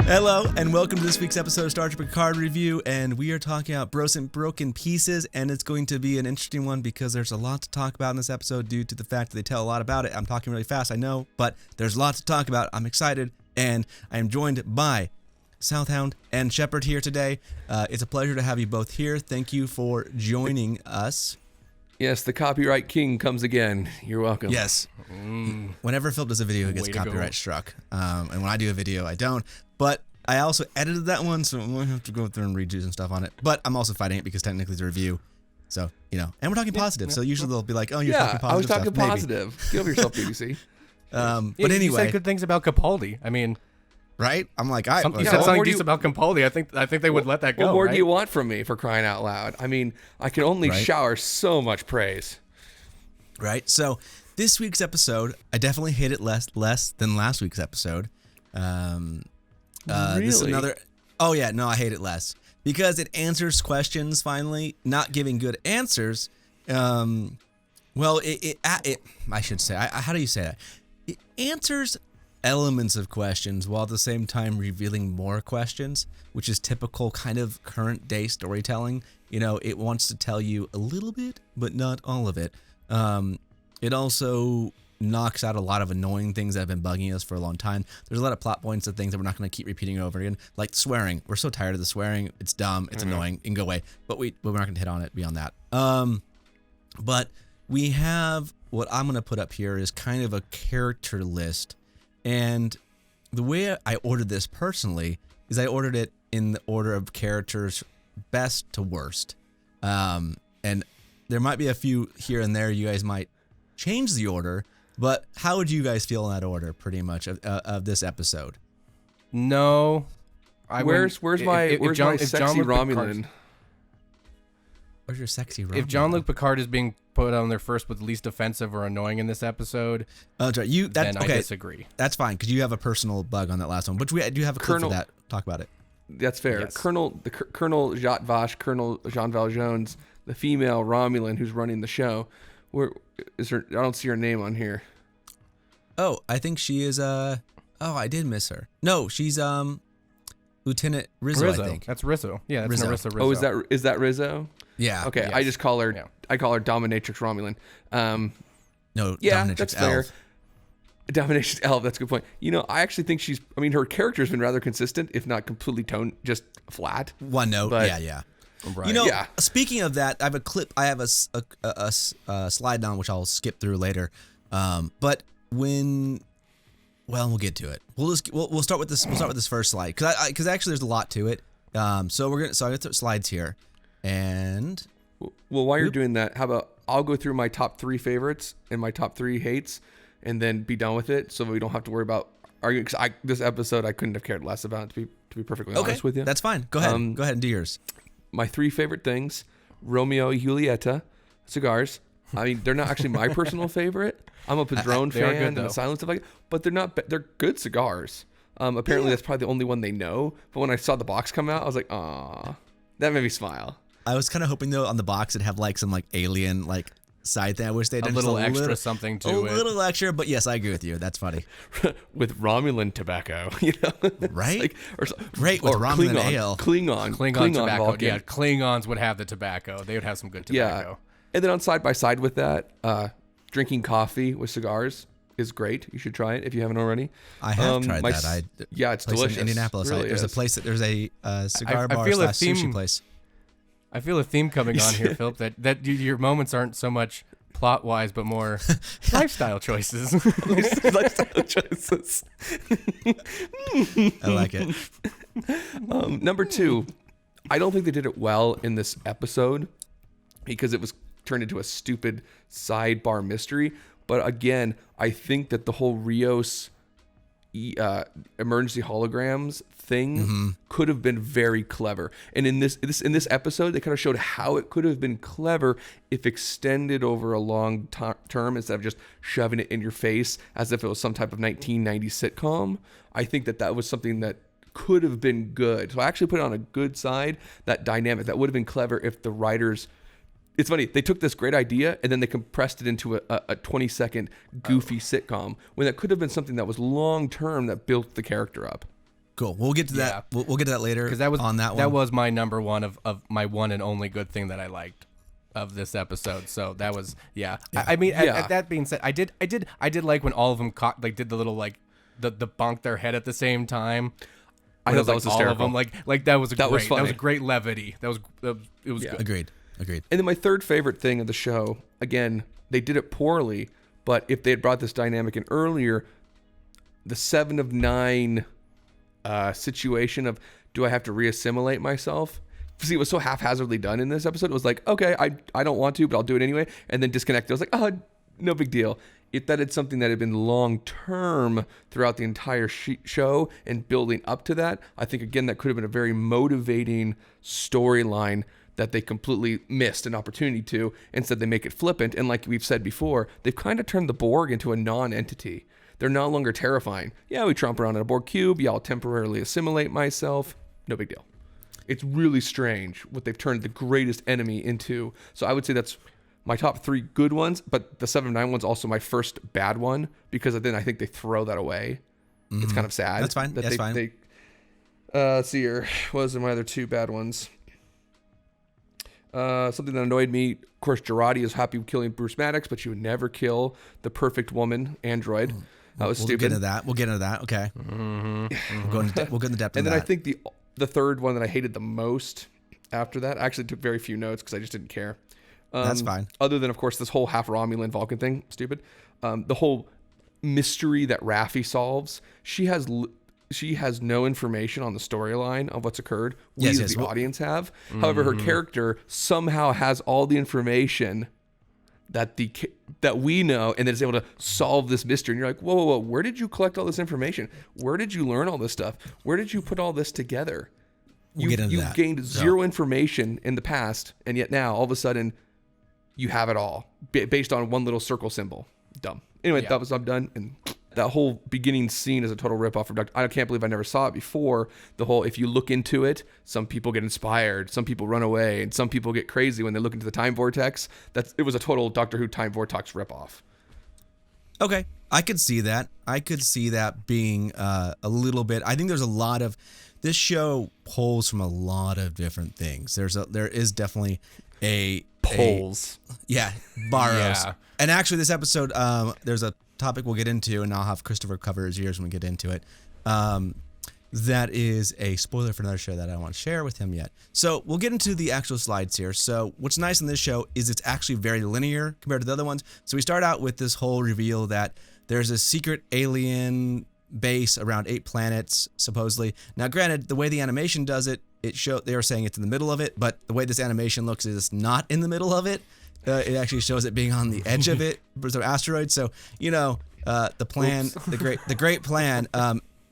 Hello, and welcome to this week's episode of Star Trek Picard Review, and we are talking about Broken Pieces, and it's going to be an interesting one because there's a lot to talk about in this episode due to the fact that they tell a lot about it. I'm talking really fast, I know, but there's a lot to talk about. I'm excited, and I am joined by Southhound and Shepard here today. It's a pleasure to have you both here. Thank you for joining us. Yes, the copyright king comes again. You're welcome. Yes. Whenever Phil does a video, he gets copyright struck. And when I do a video, I don't. But I also edited that one, so I'm going to have to go through and redo some stuff on it. But I'm also fighting it because technically it's a review. So, and we're talking positive. So usually they'll be like, oh, you're talking positive. I was talking stuff. positive. Get over yourself, BBC. But anyway. You said good things about Capaldi. I mean... Right? I'm like, you said something decent about Capaldi. I think they would let that go. What more do you want from me, for crying out loud? I mean, I can only shower so much praise. Right? So this week's episode, I definitely hate it less than last week's episode. Really? This is another... Oh, yeah. No, I hate it less. Because it answers questions, finally. Not giving good answers. I should say... how do you say that? It answers elements of questions while at the same time revealing more questions, which is typical kind of current day storytelling. It wants to tell you a little bit, but not all of it. It also knocks out a lot of annoying things that have been bugging us for a long time. There's a lot of plot points and things that we're not going to keep repeating over again, like swearing. We're so tired of the swearing. It's dumb. It's annoying. It can go away. But we're not going to hit on it beyond that. But we have what I'm going to put up here is kind of a character list. And the way I ordered this personally is I ordered it in the order of characters best to worst. And there might be a few here and there you guys might change the order, but how would you guys feel in that order pretty much of this episode? No. Where's my sexy Romulan? Where's your sexy Romulan? If Jean-Luc Picard is being put on there first with least offensive or annoying in this episode, then I disagree. That's fine, because you have a personal bug on that last one, but we do have a clip for that. Talk about it. That's fair. Yes. Colonel Jat Vache, Colonel Jean Valjean's, the female Romulan who's running the show. Where is her? I don't see her name on here. Oh, I think she is. I did miss her. No, she's Lieutenant Rizzo. I think That's Rizzo. Yeah, that's Rizzo. Narissa Rizzo. Oh, is that Rizzo? Yeah. Okay, yes. I just call her. Yeah. I call her Dominatrix Romulan. No, yeah, Dominatrix that's Elf. fair. Dominatrix Elf. That's a good point. I actually think she's. I mean, her character's been rather consistent, if not completely tone, just flat. One note. But, yeah. Right. Speaking of that, I have a clip. I have a slide down which I'll skip through later. But we'll get to it. We'll start with this. We'll start with this first slide because actually there's a lot to it. So I got slides here, and while you're doing that, how about I'll go through my top 3 favorites and my top 3 hates, and then be done with it, so we don't have to worry about arguing. Because this episode I couldn't have cared less about, to be perfectly honest with you. That's fine. Go ahead. Go ahead and do yours. My 3 favorite things: Romeo and Julieta cigars. I mean, they're not actually my personal favorite. I'm a Padron fan and the silence stuff like that, but they're not. They're good cigars. Apparently, that's probably the only one they know. But when I saw the box come out, I was like, "Aw," that made me smile. I was kind of hoping though on the box it'd have like some alien side thing. I wish they'd a little extra something to it. A little extra, but yes, I agree with you. That's funny. With Romulan tobacco, right? Great with Romulan ale. Klingon tobacco. Vulcan. Yeah, Klingons would have the tobacco. They would have some good tobacco. Yeah. And then on side by side with that, drinking coffee with cigars is great. You should try it if you haven't already. I have tried that. It's delicious. In Indianapolis, really there's a cigar bar / sushi place. I feel a theme coming on here, Philip. That your moments aren't so much plot wise, but more lifestyle choices. Lifestyle choices. I like it. Number 2, I don't think they did it well in this episode because it was turned into a stupid sidebar mystery. But again, I think that the whole Rios emergency holograms thing could have been very clever. And in this episode, they kind of showed how it could have been clever if extended over a long term instead of just shoving it in your face as if it was some type of 1990s sitcom. I think that was something that could have been good. So I actually put it on a good side, that dynamic. That would have been clever if the writers... It's funny, they took this great idea and then they compressed it into a 20-second goofy sitcom when that could have been something that was long-term that built the character up. Cool. We'll get to that. We'll get to that later. Because that was on that one. That was my number one of my one and only good thing that I liked of this episode. So that was I mean, that being said, I did like when all of them did the little the bonk their head at the same time. I thought that was hysterical. All of them that was that was funny. That was a great levity. It was good. Agreed. And then my third favorite thing of the show, again, they did it poorly, but if they had brought this dynamic in earlier, the 7 of 9 situation of, do I have to reassimilate myself? See, it was so haphazardly done in this episode. It was like, okay, I don't want to, but I'll do it anyway. And then disconnect. I was like, oh, no big deal. If that had something that had been long-term throughout the entire show and building up to that, I think, again, that could have been a very motivating storyline that they completely missed an opportunity to. Instead, they make it flippant. And like we've said before, they've kind of turned the Borg into a non-entity. They're no longer terrifying. Yeah, we tromp around in a Borg cube. Yeah, I'll temporarily assimilate myself. No big deal. It's really strange what they've turned the greatest enemy into. So I would say that's my top 3 good ones, but the 7 of 9 one's also my first bad one, because then I think they throw that away. Mm-hmm. It's kind of sad. That's fine. That's fine. Let's see here. What was my other 2 bad ones? Something that annoyed me, of course, Jurati is happy with killing Bruce Maddox, but she would never kill the perfect woman android. That was stupid. We'll get into that. Okay. Mm-hmm. We'll go into depth. And then I think the third one that I hated the most after that, I actually took very few notes because I just didn't care. That's fine. Other than, of course, this whole half Romulan Vulcan thing, stupid. The whole mystery that Raffi solves, she has no information on the storyline of what's occurred. We as the audience have. Mm-hmm. However, her character somehow has all the information that we know, and then is able to solve this mystery. And you're like, whoa, where did you collect all this information? Where did you learn all this stuff? Where did you put all this together? You've gained zero information in the past, and yet now, all of a sudden, you have it all based on one little circle symbol. Dumb. Anyway, I'm done. And that whole beginning scene is a total ripoff of Doctor. I can't believe I never saw it before. The whole, if you look into it, some people get inspired, some people run away, and some people get crazy when they look into the time vortex. It was a total Doctor Who time vortex ripoff. Okay, I could see that. I could see that being a little bit. I think there's a lot of this show pulls from a lot of different things. There is definitely borrows. Yeah. And actually, this episode, there's a topic we'll get into, and I'll have Christopher cover his ears when we get into it. That is a spoiler for another show that I don't want to share with him yet. So we'll get into the actual slides here. So what's nice in this show is it's actually very linear compared to the other ones. So we start out with this whole reveal that there's a secret alien base around 8 planets, supposedly. Now, granted, the way the animation does it, they are saying it's in the middle of it, but the way this animation looks is it's not in the middle of it. It actually shows it being on the edge of it, so asteroids. So the plan, the great plan.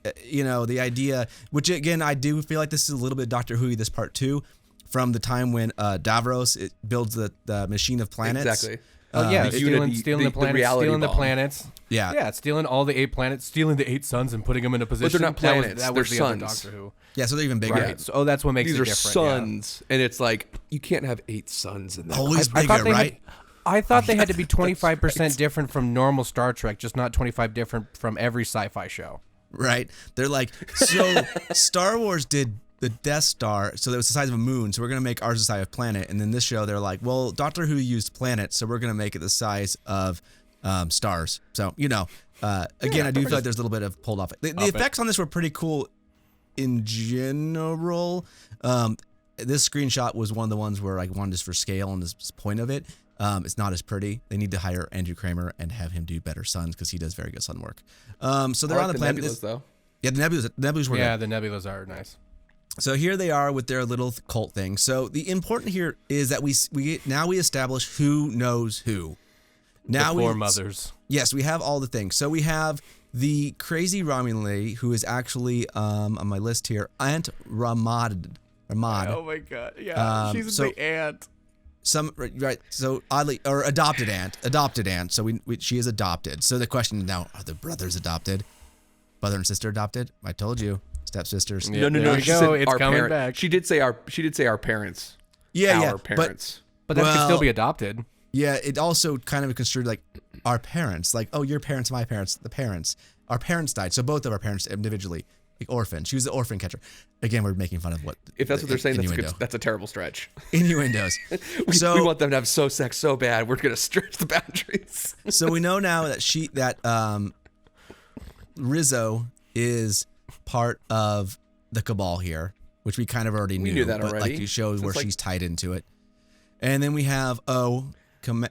The idea, which again I do feel like this is a little bit Doctor Who. This part 2, from the time when Davros builds the machine of planets. Exactly. Stealing the planets. Yeah. Yeah, stealing all the 8 planets, stealing the 8 suns and putting them in a position. But they're not planets. That they're was the suns. other Doctor Who. Yeah, so they're even bigger. Right. So, that's what makes These it are different. suns, and it's like you can't have 8 suns in that. Always bigger, right? I thought they had to be 25% different from normal Star Trek, just not 25 different from every sci-fi show. Right. They're like, so Star Wars did the Death Star, so that was the size of a moon, so we're going to make ours the size of a planet. And then this show, they're like, well, Doctor Who used planets, so we're going to make it the size of stars. So, again, I do feel like there's a little bit of pulled off. The effects on this were pretty cool in general. This screenshot was one of the ones where I wanted this for scale and this point of it. It's not as pretty. They need to hire Andrew Kramer and have him do better suns because he does very good sun work. So they're on the planet. Nebulas, though. Yeah, the nebulas were good. The nebulas are nice. So here they are with their little cult thing. So the important here is that we establish who knows who. Now the foremothers. Yes, we have all the things. So we have the crazy Romulan lady who is actually on my list here, Aunt Ramad. Oh my God! Yeah, she's the aunt. So oddly, or adopted aunt. So she is adopted. So the question now: are the brothers adopted? Brother and sister adopted? I told you, stepsisters. Yeah, no. She said it's coming back. She did say our parents. Our parents. But that could still be adopted. Yeah, it also kind of construed like our parents, like, oh, your parents, my parents, the parents. Our parents died, so both of our parents individually. like orphan. She was the orphan catcher. Again, we're making fun of what. If that's what they're saying, innuendo. that's a terrible strizz. Innuendos. We want them to have sex so bad. We're going to stretch the boundaries. So we know now that Rizzo is part of the cabal here, which we kind of already knew. We knew that already. Like it shows where she's tied into it. And then we have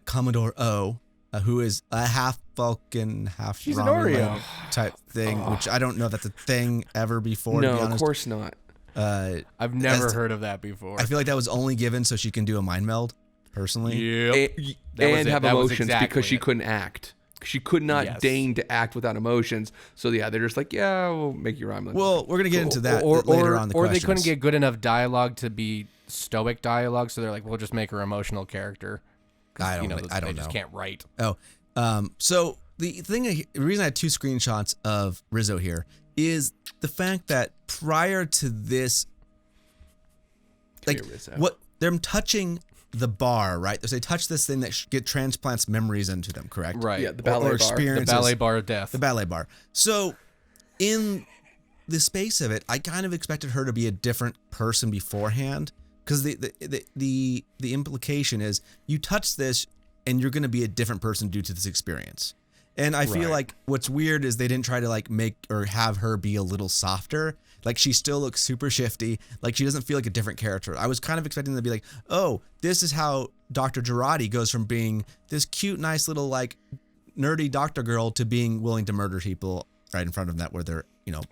Commodore O, who is a half Vulcan, half She's an Romulan Oreo type thing, which I don't know if that's a thing ever before. No, to be honest. of course not. I've never heard of that before. I feel like that was only given so she can do a mind meld, personally. Yep. And have emotions because she couldn't act. She could not deign to act without emotions. So yeah, they're just like, yeah, we'll make you rhyme. Well, we're gonna get into that later on. Or they couldn't get good enough dialogue to be stoic dialogue, so they're like, we'll just make her emotional character. I don't know. They just can't write. Oh, so the reason I had 2 screenshots of Rizzo here is the fact that prior to this, like what they're touching the bar, right? They touch this thing that transplants memories into them, correct? Right. Yeah, the ballet bar. The ballet bar of death. The ballet bar. So in the space of it, I kind of expected her to be a different person beforehand, because the implication is you touch this and you're going to be a different person due to this experience. And I feel like what's weird is they didn't try to like make or have her be a little softer. Like she still looks super shifty. Like she doesn't feel like a different character. I was kind of expecting them to be like, oh, this is how Dr. Jurati goes from being this cute, nice little like nerdy doctor girl to being willing to murder people right in front of that where they're,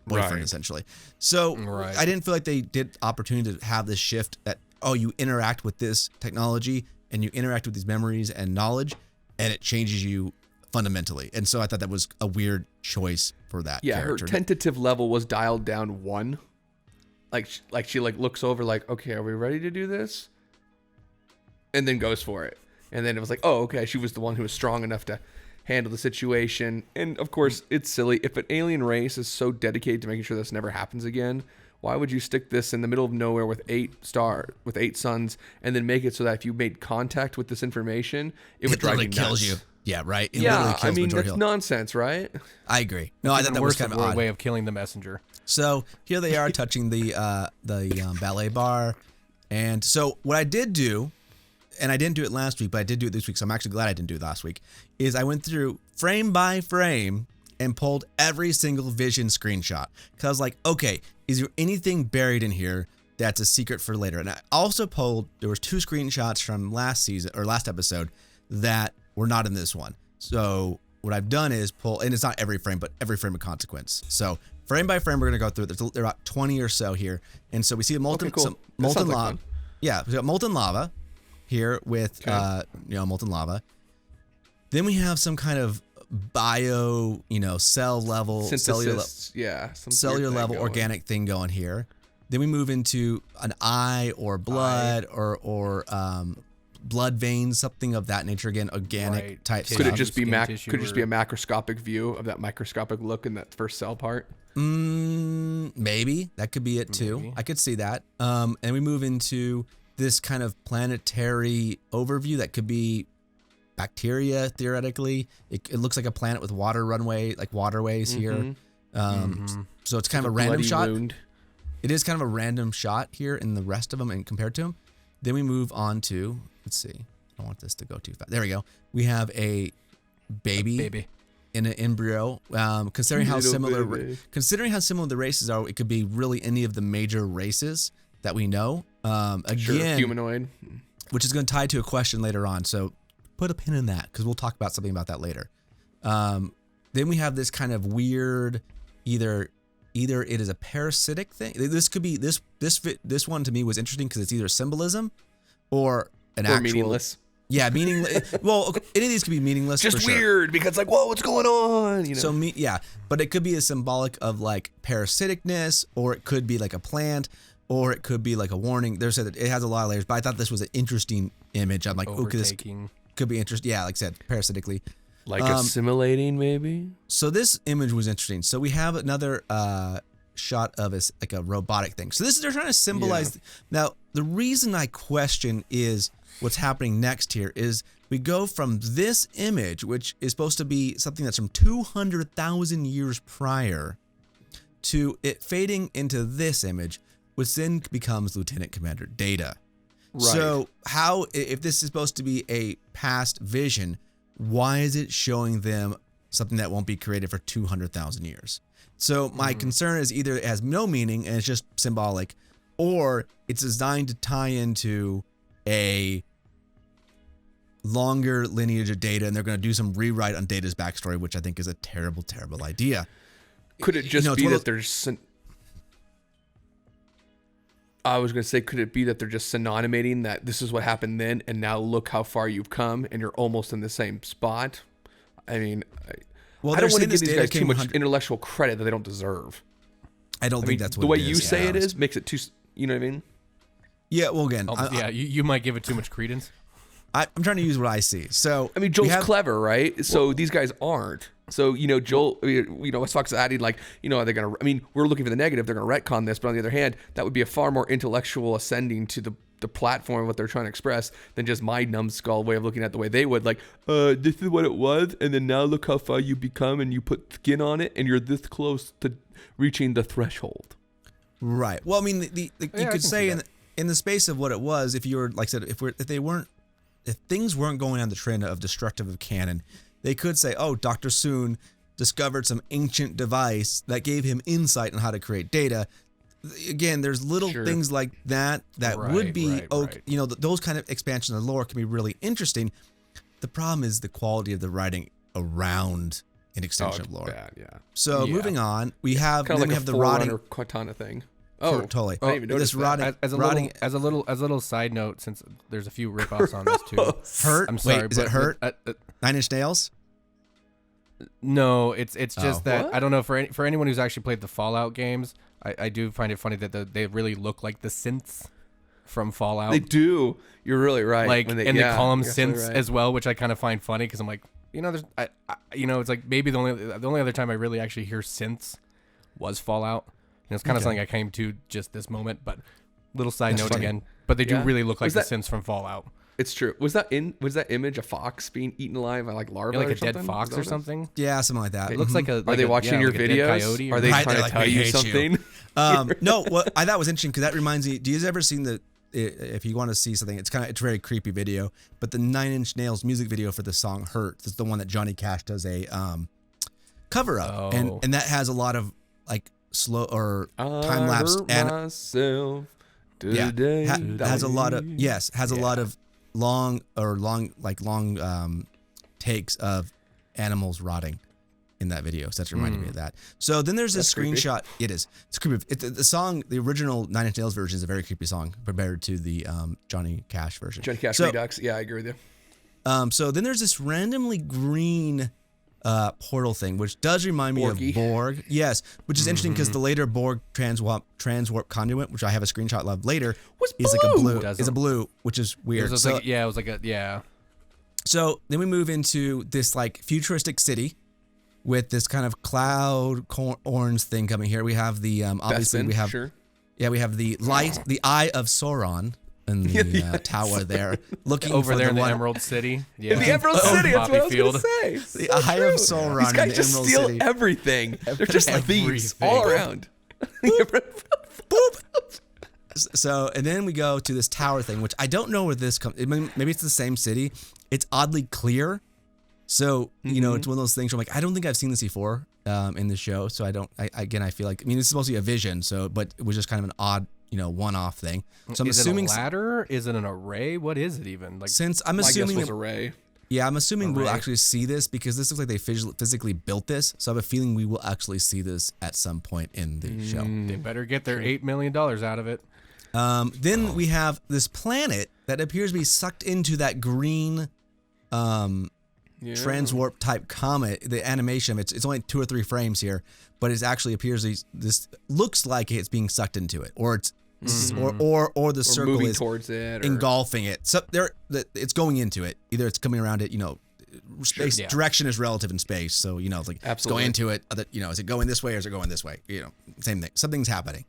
boyfriend essentially. So I didn't feel like they did opportunity to have this shift that, oh, you interact with this technology and you interact with these memories and knowledge and it changes you fundamentally. And so I thought that was a weird choice for that character. Her tentative level was dialed down 1. Like she looks over like, okay, are we ready to do this? And then goes for it. And then it was like, oh, okay, she was the one who was strong enough to handle the situation. And of course, it's silly. If an alien race is so dedicated to making sure this never happens again, why would you stick this in the middle of nowhere with 8 suns and then make it so that if you made contact with this information, it would drive you nuts? Kills you. Yeah, right. I mean, that's nonsense, right? I agree. No, I thought that was kind of odd. Way of killing the messenger. So here they are touching the ballet bar, and so what I did do, and I didn't do it last week, but I did do it this week. So I'm actually glad I didn't do it last week. Is I went through frame by frame and pulled every single Vision screenshot because I was like, okay, is there anything buried in here that's a secret for later? And I also pulled. There was 2 screenshots from last episode that were not in this one. So what I've done is pull, and it's not every frame, but every frame of consequence. So frame by frame, we're gonna go through. There are about 20 or so here, and so we see a molten lava. Yeah, we got molten lava here with molten lava. Then we have some kind of bio, cell level, synthesis, cellular level organic thing going here. Then we move into an eye or blood or blood veins, something of that nature. Again, organic type stuff. Could it just be a macroscopic view of that microscopic look in that first cell part? Maybe that could be it too. Maybe. I could see that. And we move into this kind of planetary overview that could be bacteria theoretically. It looks like a planet with waterways here. So it's kind of a random shot. Wound. It is kind of a random shot here in the rest of them and compared to them. Then we move on to, let's see, I don't want this to go too fast. There we go. We have a baby in an embryo. Considering how similar the races are, it could be really any of the major races that we know. Again, humanoid, which is going to tie to a question later on. So put a pin in that because we'll talk about something about that later. Then we have this kind of weird, either it is a parasitic thing. This could be this one to me was interesting because it's either symbolism or actual meaningless. Yeah, meaningless. Well, any of these could be meaningless. Just for weird because like, whoa, what's going on? So but it could be a symbolic of like parasiticness, or it could be like a plant, or it could be like a warning. There's it has a lot of layers, but I thought this was an interesting image. I'm like, okay, this could be interesting. Yeah, like I said, parasitically. Like assimilating, maybe. So this image was interesting. So we have another shot of like a robotic thing. So they're trying to symbolize. Yeah. Now the reason I question is what's happening next here is we go from this image, which is supposed to be something that's from 200,000 years prior, to it fading into this image, which then becomes Lieutenant Commander Data. Right. So how, if this is supposed to be a past vision, why is it showing them something that won't be created for 200,000 years? So my concern is either it has no meaning and it's just symbolic, or it's designed to tie into a longer lineage of Data, and they're going to do some rewrite on Data's backstory, which I think is a terrible, terrible idea. Could it just be that there's... I was going to say, could it be that they're just synonymating that this is what happened then, and now look how far you've come, and you're almost in the same spot? I mean, I don't want to give these guys too much intellectual credit that they don't deserve. I don't think that's what the way it is, you say it is makes it too, you know what I mean? Yeah, well, again, you might give it too much credence. I'm trying to use what I see. So I mean, Joel's clever, right? So these guys aren't. So, Joel, as Fox is adding, like, are they going to, I mean, we're looking for the negative. They're going to retcon this. But on the other hand, that would be a far more intellectual ascending to the platform of what they're trying to express than just my numbskull way of looking at the way they would. Like, this is what it was. And then now look how far you become, and you put skin on it, and you're this close to reaching the threshold. Right. Well, I mean, you could say in the space of what it was, if you were, like I said, if things weren't going on the trend of destructive of canon, they could say, oh, Dr. Soon discovered some ancient device that gave him insight on how to create Data. Again, there's little things like that would be, those kind of expansions of lore can be really interesting. The problem is the quality of the writing around an extension of lore. Bad, yeah. So moving on, we have the rotting Cortana thing. Oh, totally. I didn't even notice rotting. As a little side note, since there's a few ripoffs on this too. Hurt? I'm sorry. Wait, is it Hurt? 9 Inch Nails? No, it's just that What? I don't know for anyone who's actually played the Fallout games. I do find it funny that they really look like the synths from Fallout. They do. You're really right. Like, they call them synths right. as well, which I kind of find funny because I'm like, there's, it's like maybe the only other time I really actually hear synths was Fallout. It's kind of something I came to just this moment, but little side note again. But they do really look like the synths from Fallout. It's true. Was that image a fox being eaten alive by like larvae, like or a something? dead fox or something? Yeah, something like that. It looks like a. Are they watching your like a dead videos? coyote Are they Right, trying to like, tell we you hate something? No, what I thought was interesting because that reminds me. Do you guys ever seen if you want to see something, it's a very creepy video, but the 9 Inch Nails music video for the song "Hurt" is the one that Johnny Cash does a cover of, and that has a lot of like slow or time lapse and has a lot of a lot of long takes of animals rotting in that video. So that's reminding me of that. So then there's this screenshot. Creepy. It is. It's creepy. The song, the original 9 Inch Nails version is a very creepy song compared to the Johnny Cash version. Johnny Cash Redux. Yeah, I agree with you. So then there's this randomly green portal thing, which does remind me of Borg. Yes, which is interesting because the later Borg transwarp conduit, which I have a screenshot of later, is like a blue. Is a blue, which is weird. It was like a. So then we move into this like futuristic city with this kind of cloud orange thing coming here. We have the obviously Bespin, we have sure. we have the light, the eye of Sauron. In the tower there, looking over for there in the one. Emerald City. Yeah. The Emerald City, that's what I was going to say. The Eye of Sauron. These guys in the just Emerald steal City. everything. They're just thieves all around. Boop. So, and then we go to this tower thing, which I don't know where this comes. Maybe it's the same city. It's oddly clear. So, it's one of those things where I'm like, I don't think I've seen this before in the show. So I feel like, it's supposed to be a vision. So, but it was just kind of an odd, one-off thing. So I'm assuming it a ladder? Is it an array? What is it even? Like, since I'm assuming my guess was array. Yeah, I'm assuming we'll actually see this because this looks like they physically built this. So I have a feeling we will actually see this at some point in the show. They better get their $8 million out of it. Then we have this planet that appears to be sucked into that green transwarp type comet. The animation of it's only 2 or 3 frames here, but it actually appears this looks like it's being sucked into it, or it's or the circle moving is towards it, or engulfing it. So it's going into it. Either it's coming around it. Space direction is relative in space, so it's like it's going into it. Is it going this way or is it going this way? Same thing. Something's happening.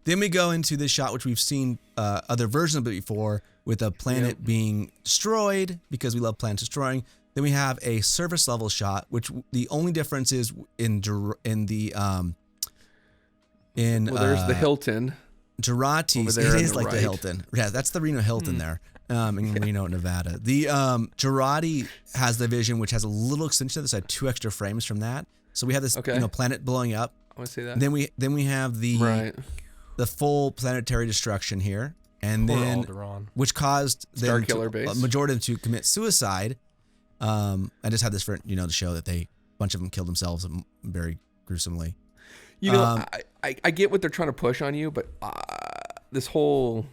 Then we go into this shot, which we've seen other versions of it before, with a planet being destroyed because we love planets destroying. Then we have a surface level shot, which the only difference is in the there's the Hilton. Jurati's. It is like the Hilton. Yeah, that's the Reno Hilton there. In Reno, Nevada. The Jurati has the vision, which has a little extension of this. I had 2 extra frames from that. So we have this planet blowing up. I want to see that. Then we have the full planetary destruction here, and then which caused Star Killer base. A majority of them to commit suicide. I just had this for to show that a bunch of them killed themselves very gruesomely. I get what they're trying to push on you, but this whole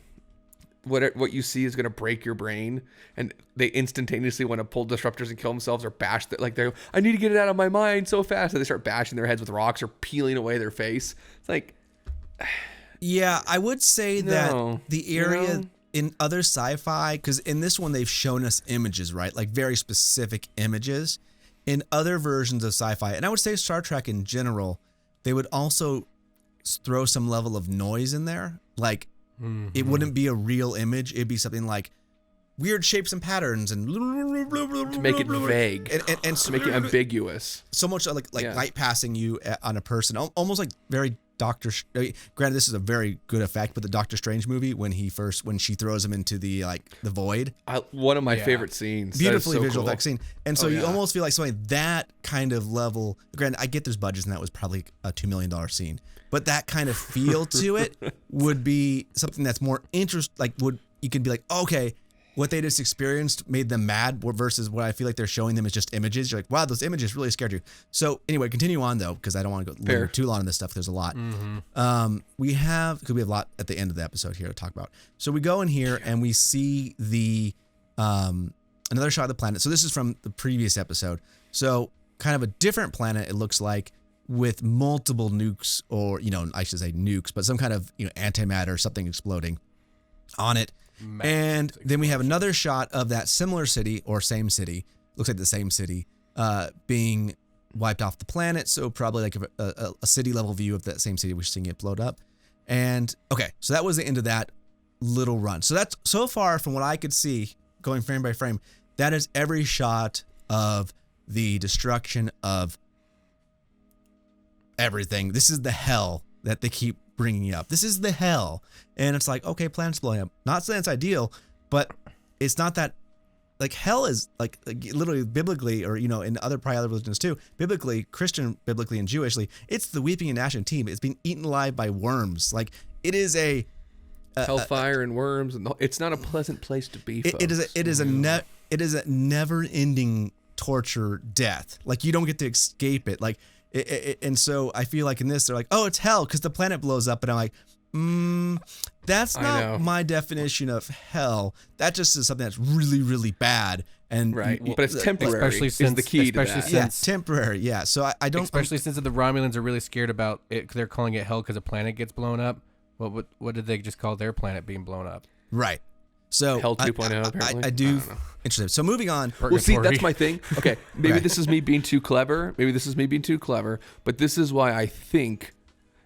what you see is going to break your brain, and they instantaneously want to pull disruptors and kill themselves or bash I need to get it out of my mind so fast, and they start bashing their heads with rocks or peeling away their face. It's like, yeah, I would say that the area in other sci-fi, because in this one they've shown us images, right, like very specific images. In other versions of sci-fi, and I would say Star Trek in general, they would also throw some level of noise in there, like. Mm-hmm. It wouldn't be a real image. It'd be something like weird shapes and patterns and to make it vague and to make it ambiguous. So much like light passing you on a person, almost like very granted, this is a very good effect, but the Doctor Strange movie when she throws him into the the void. One of my favorite scenes. Beautifully visual effect scene. And so you almost feel like something that kind of level. Granted, I get there's budgets and that was probably a $2 million scene. But that kind of feel to it would be something that's more you could be like, okay, what they just experienced made them mad versus what I feel like they're showing them is just images. You're like, wow, those images really scared you. So anyway, continue on though, because I don't want to go linger too long on this stuff. There's a lot. Mm-hmm. We have a lot at the end of the episode here to talk about. So we go in here and we see the another shot of the planet. So this is from the previous episode. So kind of a different planet, it looks like, with multiple nukes, or I should say nukes, but some kind of antimatter or something exploding on it. And then we have another shot of that similar city or same city, looks like the same city, being wiped off the planet. So probably like a city level view of that same city we're seeing it blowed up. And okay, so that was the end of that little run. So that's so far from what I could see, going frame by frame, that is every shot of the destruction of everything. This is the hell that they keep bringing up. This is the hell. And it's like, okay, planet's blowing up. Not saying it's ideal, but it's not that, like, hell is like literally biblically, or in other probably other religions too, biblically, Christian biblically and Jewishly, it's the weeping and gnashing team. It's being eaten alive by worms. Like, it is a hellfire and worms, and it's not a pleasant place to be. It is a never-ending torture death. Like, you don't get to escape it. Like, and so I feel like in this, they're like, oh, it's hell because the planet blows up. And I'm like, that's not my definition of hell. That just is something that's really, really bad. And right, but it's temporary. Especially since the key to that. Temporary. Yeah. So I don't. Especially since the Romulans are really scared about it. They're calling it hell because a planet gets blown up. What did they just call their planet being blown up? Right. So Hell 2.0 apparently. I do interesting. So moving on. Well, see, that's my thing. Okay, maybe this is me being too clever. But this is why I think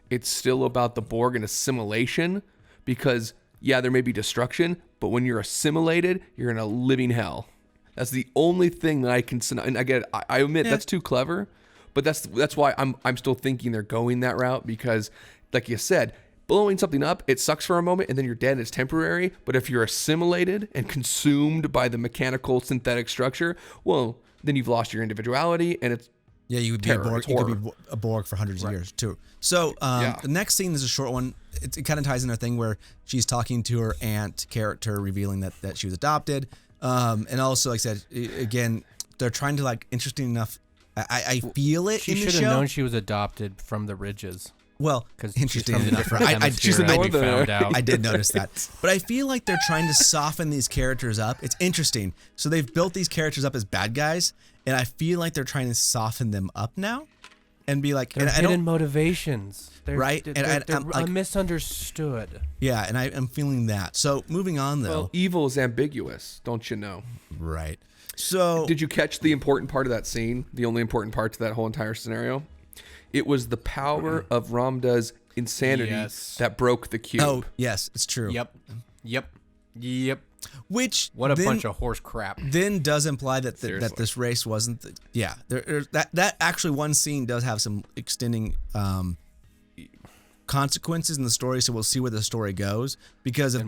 it's still about the Borg and assimilation, because there may be destruction, but when you're assimilated, you're in a living hell. That's the only thing that I can. And I get it. I admit that's too clever, but that's why I'm still thinking they're going that route, because, like you said, blowing something up, it sucks for a moment and then you're dead. It's temporary. But if you're assimilated and consumed by the mechanical synthetic structure, well, then you've lost your individuality, and it's you would be a Borg. You could be a Borg for hundreds of years too. So the next scene is a short one. It kind of ties in a thing where she's talking to her aunt character, revealing that she was adopted. And also, like I said, again, they're trying to, like, interesting enough. I feel it in the show. She should have known she was adopted from the Ridges. Well, interesting enough, I did notice that. But I feel like they're trying to soften these characters up. It's interesting. So they've built these characters up as bad guys, and I feel like they're trying to soften them up now and be like... They're hidden motivations. Right? They're misunderstood. Yeah, and I'm feeling that. So moving on, though... Well, evil is ambiguous, don't you know? Right. So... Did you catch the important part of that scene? The only important part to that whole entire scenario? It was the power of Ramda's insanity that broke the cube. Oh, yes, it's true. Yep. Yep. Which what a bunch of horse crap. Then does imply that that this race wasn't. That actually one scene does have some extending consequences in the story, so we'll see where the story goes. Because if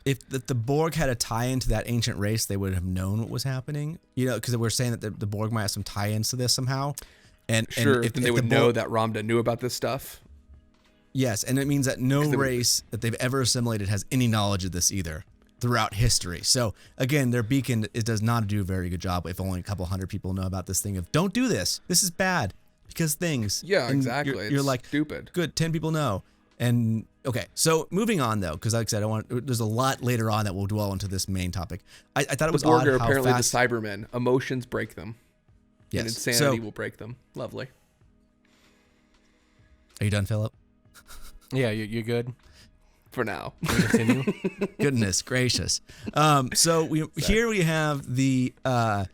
if the Borg had a tie-in to that ancient race, they would have known what was happening. You know, because we're saying that the Borg might have some tie-ins to this somehow. And if they would know that Ramda knew about this stuff. Yes, and it means that no race that they've ever assimilated has any knowledge of this either throughout history. So again, their beacon does not do a very good job if only a couple hundred people know about this thing of don't do this. This is bad because things. Yeah, exactly. You're like stupid. Good, 10 people know. And okay, so moving on though, because like I said, there's a lot later on that we'll dwell into this main topic. I thought it was odd how apparently fast the Cybermen. Emotions break them. Yes. And insanity will break them. Lovely. Are you done, Philip? Yeah, you good? For now. Continue. Goodness gracious. So here we have the. I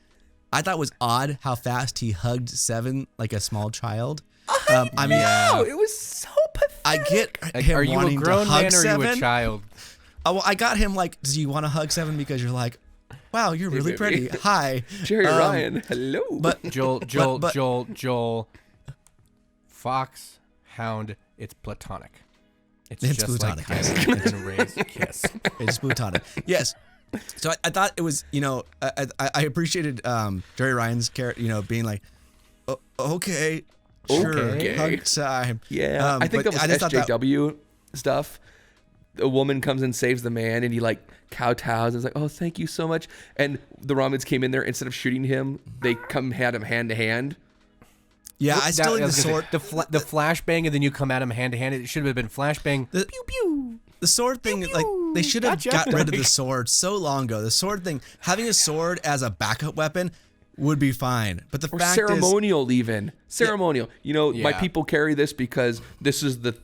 thought it was odd how fast he hugged Seven like a small child. I mean, it was so pathetic. I get him are you wanting a grown to hug man or Seven. Are you a child? Oh, well, I got him like, do you want to hug Seven because you're like, wow, you're really pretty. Hi, Jerry Ryan. Hello. But Joel. Fox, Hound. It's platonic. It's just platonic. Like Yes. and Ray's kiss. It's platonic. Yes. So I thought it was, I appreciated Jerry Ryan's character, being like, okay, sure, hug time. Yeah, I think that was SJW stuff. A woman comes and saves the man, and he like kowtows and is like, "Oh, thank you so much." And the Romans came in there, instead of shooting him, they had him hand to hand. Yeah, I still like the sword. The flashbang, and then you come at him hand to hand. It should have been flashbang. Pew pew. The sword thing, like they should have got rid of the sword so long ago. The sword thing, having a sword as a backup weapon would be fine. But the fact ceremonial, even ceremonial. My people carry this because this is the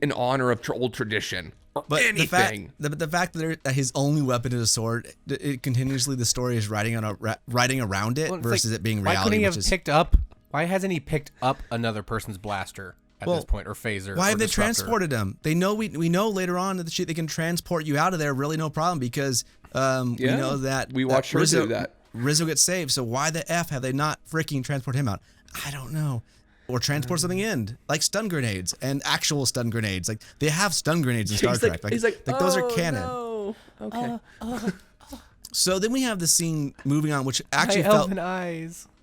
in honor of old tradition. But anything. The fact that his only weapon is a sword, it continuously the story is writing around it versus it being reality. Why couldn't he have picked up? Why hasn't he picked up another person's blaster at this point, or phaser? Why have they disruptor? transported him? They know we know later on that they can transport you out of there, really no problem, because we know that we watched her do that. Rizzo gets saved, so why the F have they not freaking transport him out? I don't know. Or transport something in, like stun grenades and actual stun grenades. Like they have stun grenades in Star Trek. He's like those are canon. No. Okay. So then we have the scene moving on, which actually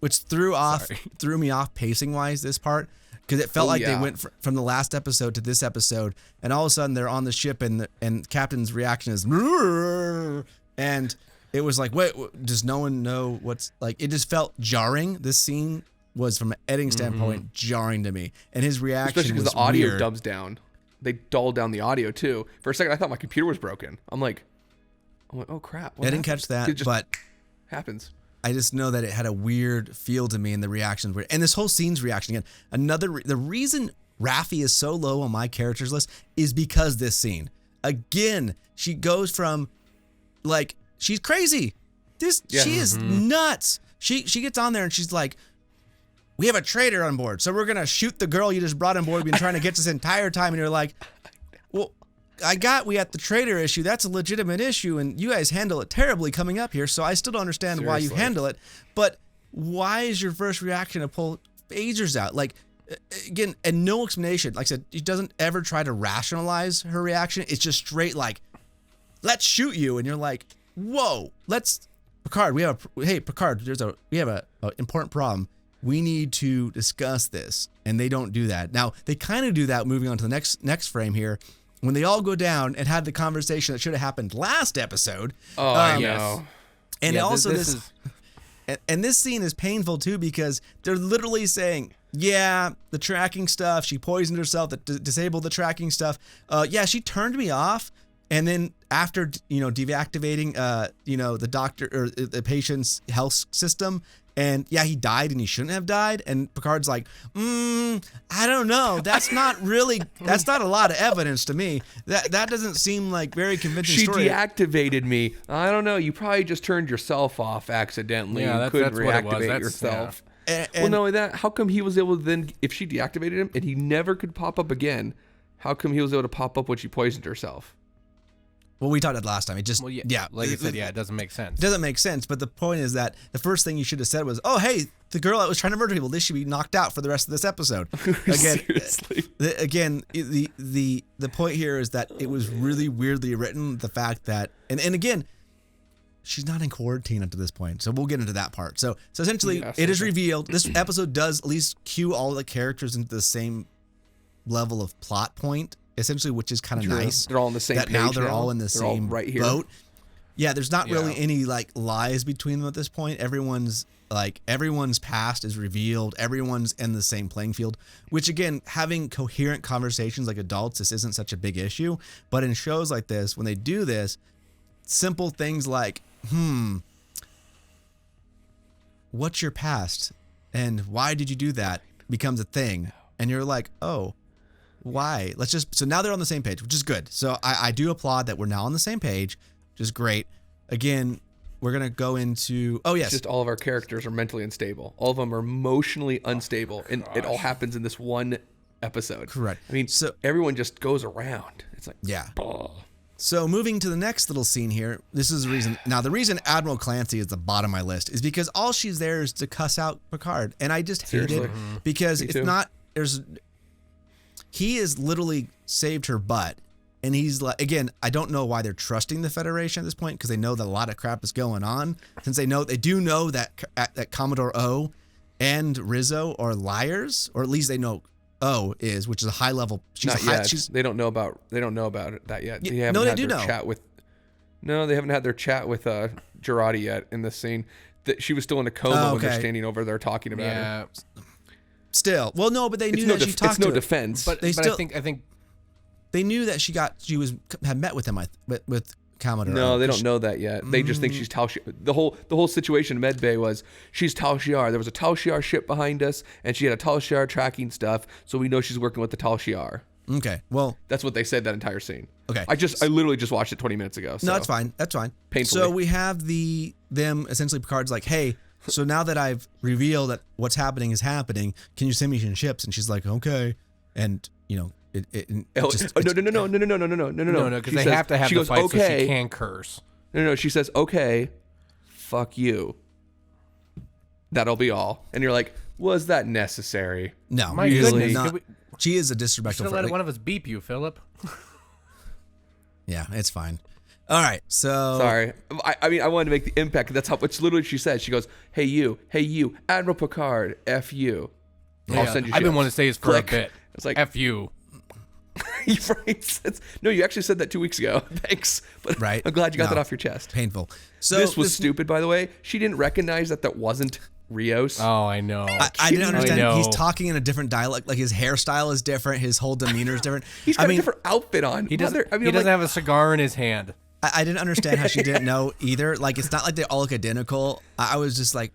which threw me off pacing wise this part, because it felt like they went from the last episode to this episode, and all of a sudden they're on the ship and Captain's reaction is, and it was like, wait, does no one know what's like? It just felt jarring. This scene was, from an editing standpoint, jarring to me, and his reaction, especially because was the audio weird. dubs down. They dulled down the audio too. For a second, I thought my computer was broken. I'm like, oh crap! I didn't catch that, but happens. I just know that it had a weird feel to me, and the reactions were, and this whole scene's reaction again. The reason Raffi is so low on my characters list is because this scene. Again, she goes from like, she's crazy. She is nuts. She gets on there and she's like, we have a traitor on board, so we're gonna shoot the girl you just brought on board. We've been trying to get this entire time, and you're like, well, we had the traitor issue. That's a legitimate issue, and you guys handle it terribly coming up here. So I still don't understand why you handle it. But why is your first reaction to pull phasers out? Like, again, and no explanation. Like I said, she doesn't ever try to rationalize her reaction. It's just straight like, let's shoot you, and you're like, whoa, Picard. We have a important problem. We need to discuss this, and they don't do that. Now, they kind of do that moving on to the next frame here, when they all go down and have the conversation that should have happened last episode. Oh, I know. And also this scene is painful too, because they're literally saying, yeah, the tracking stuff, she poisoned herself, that disabled the tracking stuff. Yeah, she turned me off. And then after, deactivating, the doctor or the patient's health system, and yeah, he died and he shouldn't have died. And Picard's like, I don't know. That's not a lot of evidence to me. That doesn't seem like very convincing story. She deactivated me. I don't know. You probably just turned yourself off accidentally. Yeah, you couldn't that's reactivate yourself. Yeah. Well, not only that, how come he was able to then, if she deactivated him and he never could pop up again, How come he was able to pop up when she poisoned herself? Well, we talked about it last time. It just, Well, yeah. Like you said, it doesn't make sense. It doesn't make sense, but the point is that the first thing you should have said was, oh, hey, the girl that was trying to murder people, this should be knocked out for the rest of this episode. Again, Seriously. The point here is that it was really weirdly written, the fact that, and again, she's not in quarantine up to this point, so we'll get into that part. So essentially, it is revealed, this episode does at least cue all the characters into the same level of plot point, essentially, which is kind of nice. They're all on the same that page now they're all in the They're all same right here. boat. Yeah, there's not really any like lies between them at this point. Everyone's past is revealed. Everyone's in the same playing field, which again, having coherent conversations like adults, this isn't such a big issue. But in shows like this, when they do this, simple things like, what's your past? And why did you do that? Becomes a thing. And you're like, oh, why? So now they're on the same page, which is good. So I do applaud that we're now on the same page, which is great. Again, we're going to go into, It's just all of our characters are mentally unstable. All of them are emotionally unstable. And it all happens in this one episode. Correct. I mean, so everyone just goes around. It's like, yeah. So moving to the next little scene here, this is the reason. Now, the reason Admiral Clancy is the bottom of my list is because all she's there is to cuss out Picard. And I just hate it because it's not, he has literally saved her butt. And he's like, again, I don't know why they're trusting the Federation at this point, because they know that a lot of crap is going on. Since they do know that Commodore O and Rizzo are liars, or at least they know O is, which is a high level. They don't know about that yet. They haven't they do know. They haven't had their chat with Jurati yet in this scene. That she was still in a coma when they're standing over there talking about her. Still, well, no, but they knew that she talked to no defense. But I think they knew that she had met with him with Commodore. No, they don't know that yet. They just think she's Tal Shiar. The whole situation in Med Bay was she's Tal Shiar. There was a Tal Shiar ship behind us, and she had a Tal Shiar tracking stuff, so we know she's working with the Tal Shiar. Okay, well, that's what they said that entire scene. Okay, I literally just watched it 20 minutes ago. So. No, that's fine. That's fine. Painfully. So we have them essentially. Picard's like, hey. So now that I've revealed that what's happening is happening, can you send me some ships? And she's like, okay. And no, because they have to have the fight so she can curse. No, she says, okay, fuck you. That'll be all. And you're like, was that necessary? No, my goodness. She is a disrespectful. Should have let one of us beep you, Philip. Yeah, it's fine. All right, so sorry. I mean, I wanted to make the impact. That's it's literally she said. She goes, "Hey you, Admiral Picard, f you." I'll send you. I've been wanting to say this for a bit. It's like f you. No, you actually said that 2 weeks ago. Thanks, but right. I'm glad you got that off your chest. Painful. So this was stupid, by the way. She didn't recognize that wasn't Rios. Oh, I know. I didn't understand. He's talking in a different dialect. Like his hairstyle is different. His whole demeanor is different. He's got a different outfit on. He doesn't have a cigar in his hand. I didn't understand how she didn't know either. Like, it's not like they all look identical. I was just like,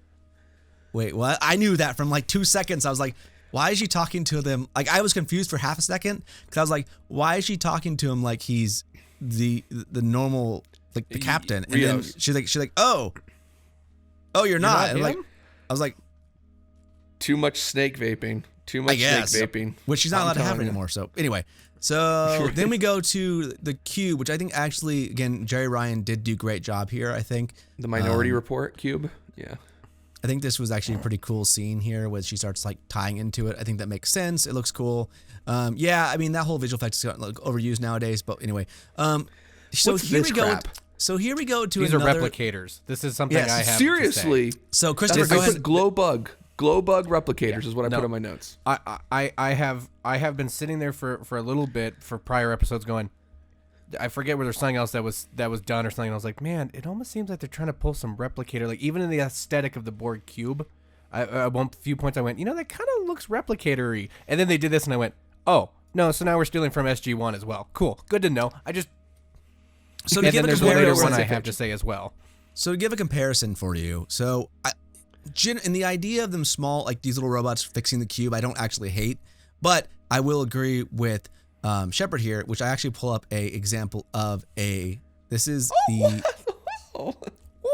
wait, what? I knew that from like 2 seconds. I was like, why is she talking to them? Like, I was confused for half a second because I was like, why is she talking to him like he's the normal, like the captain? And then she's like, oh, you're not. And I was like, too much snake vaping. Too much snake vaping. Which she's not allowed to have anymore. So anyway. So then we go to the cube, which I think actually, again, Jerry Ryan did do a great job here, I think. The Minority Report cube? Yeah. I think this was actually a pretty cool scene here where she starts like tying into it. I think that makes sense. It looks cool. Yeah, I mean, that whole visual effect is like overused nowadays, but anyway. So here we go. So here we go to another. These are replicators. This is something I have seriously. to say. So Christopher, I put glow bug replicators is what I put on my notes. I have been sitting there for a little bit for prior episodes going, I forget whether something else that was done or something. I was like, man, it almost seems like they're trying to pull some replicator, like even in the aesthetic of the Borg cube. At one few points I went, that kind of looks replicator-y. And then they did this and I went, oh, no, so now we're stealing from SG-1 as well. Cool. Good to know. So and then there's one later one I have to say as well. So to give a comparison for you, so in the idea of them small, like these little robots fixing the cube, I don't actually hate, but I will agree with Shepard here, which I actually pull up a example of this is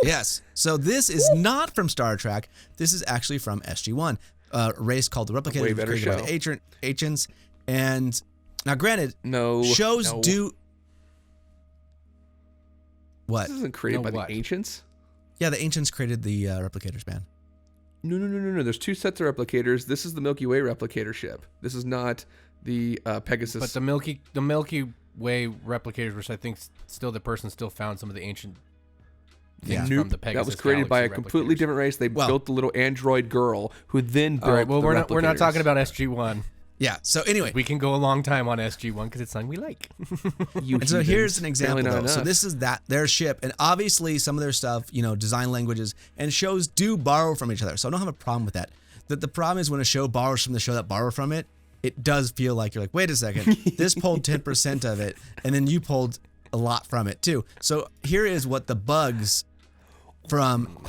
yes. So this is not from Star Trek. This is actually from SG-1, a race called the Replicators, created by the Ancients. And Now, granted, shows do. What? This isn't created by the Ancients. Yeah, the Ancients created the replicators, man. No. There's 2 sets of replicators. This is the Milky Way replicator ship. This is not the Pegasus. But the Milky Way replicators, which I think still the person still found some of the ancient things from the Pegasus. That was created by a completely different race. They built the little android girl who then built. All right, well, we're not talking about SG-1. Yeah. So anyway, we can go a long time on SG-1 because it's something we like. And so here's an example. Though. So this is their ship, and obviously some of their stuff, design languages and shows do borrow from each other. So I don't have a problem with that. The problem is when a show borrows from the show that borrowed from it, it does feel like you're like, wait a second, this pulled 10% of it, and then you pulled a lot from it too. So here is what the bugs from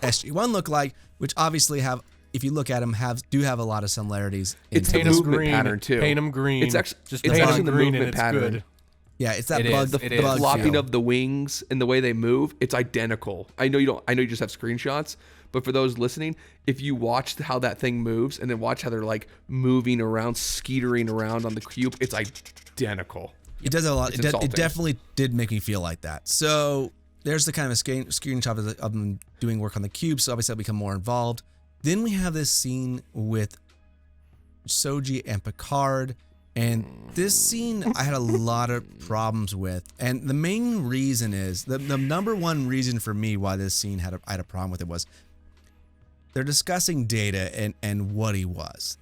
SG-1 look like, which obviously have. If you look at them, do have a lot of similarities. It's the movement pattern too. Paint them green. It's actually the movement pattern. Good. Yeah, it's that bug. The flopping of the wings and the way they move. It's identical. I know you don't. I know you just have screenshots, but for those listening, if you watch how that thing moves and then watch how they're like moving around, skeetering around on the cube, it's identical. It does a lot. It definitely did make me feel like that. So there's the kind of a screenshot of them doing work on the cube. So obviously, I'll become more involved. Then we have this scene with Soji and Picard, and this scene I had a lot of problems with. And the main reason is, the number one reason for me why this scene I had a problem with it was they're discussing Data and what he was.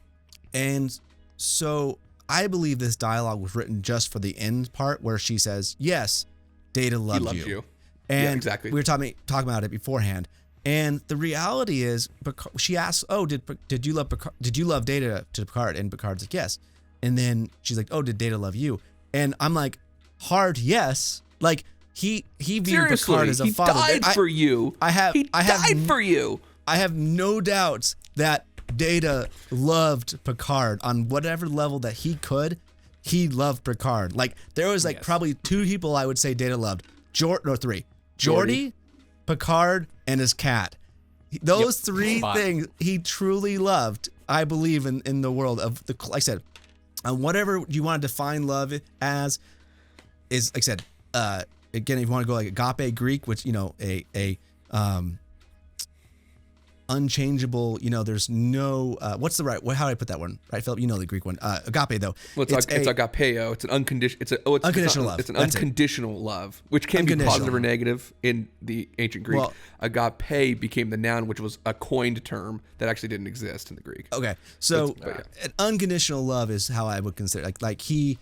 And so I believe this dialogue was written just for the end part where she says, yes, Data loved you. And yeah, exactly. We were talking about it beforehand. And the reality is, she asks, "Oh, did you love Picard? Did you love Data to Picard?" And Picard's like, "Yes." And then she's like, "Oh, did Data love you?" And I'm like, hard yes. Like he viewed Picard as a father. He died for you. He died for you. I have no doubts that Data loved Picard on whatever level that he could. He loved Picard. Like there was probably 2 people I would say Data loved. 3. Geordi, Picard, and his cat. Those 3 things he truly loved, I believe, in the world of like I said, whatever you want to define love as is, like I said, again, if you want to go like agape Greek, which a unchangeable, there's no what's the right, how do I put that one, right, Philip? You know the Greek one. Agape though. Well, it's agapeo. It's an unconditional love. It's an unconditional love, which can be positive or negative in the ancient Greek. Well, agape became the noun, which was a coined term that actually didn't exist in the Greek. Okay, so an unconditional love is how I would consider like he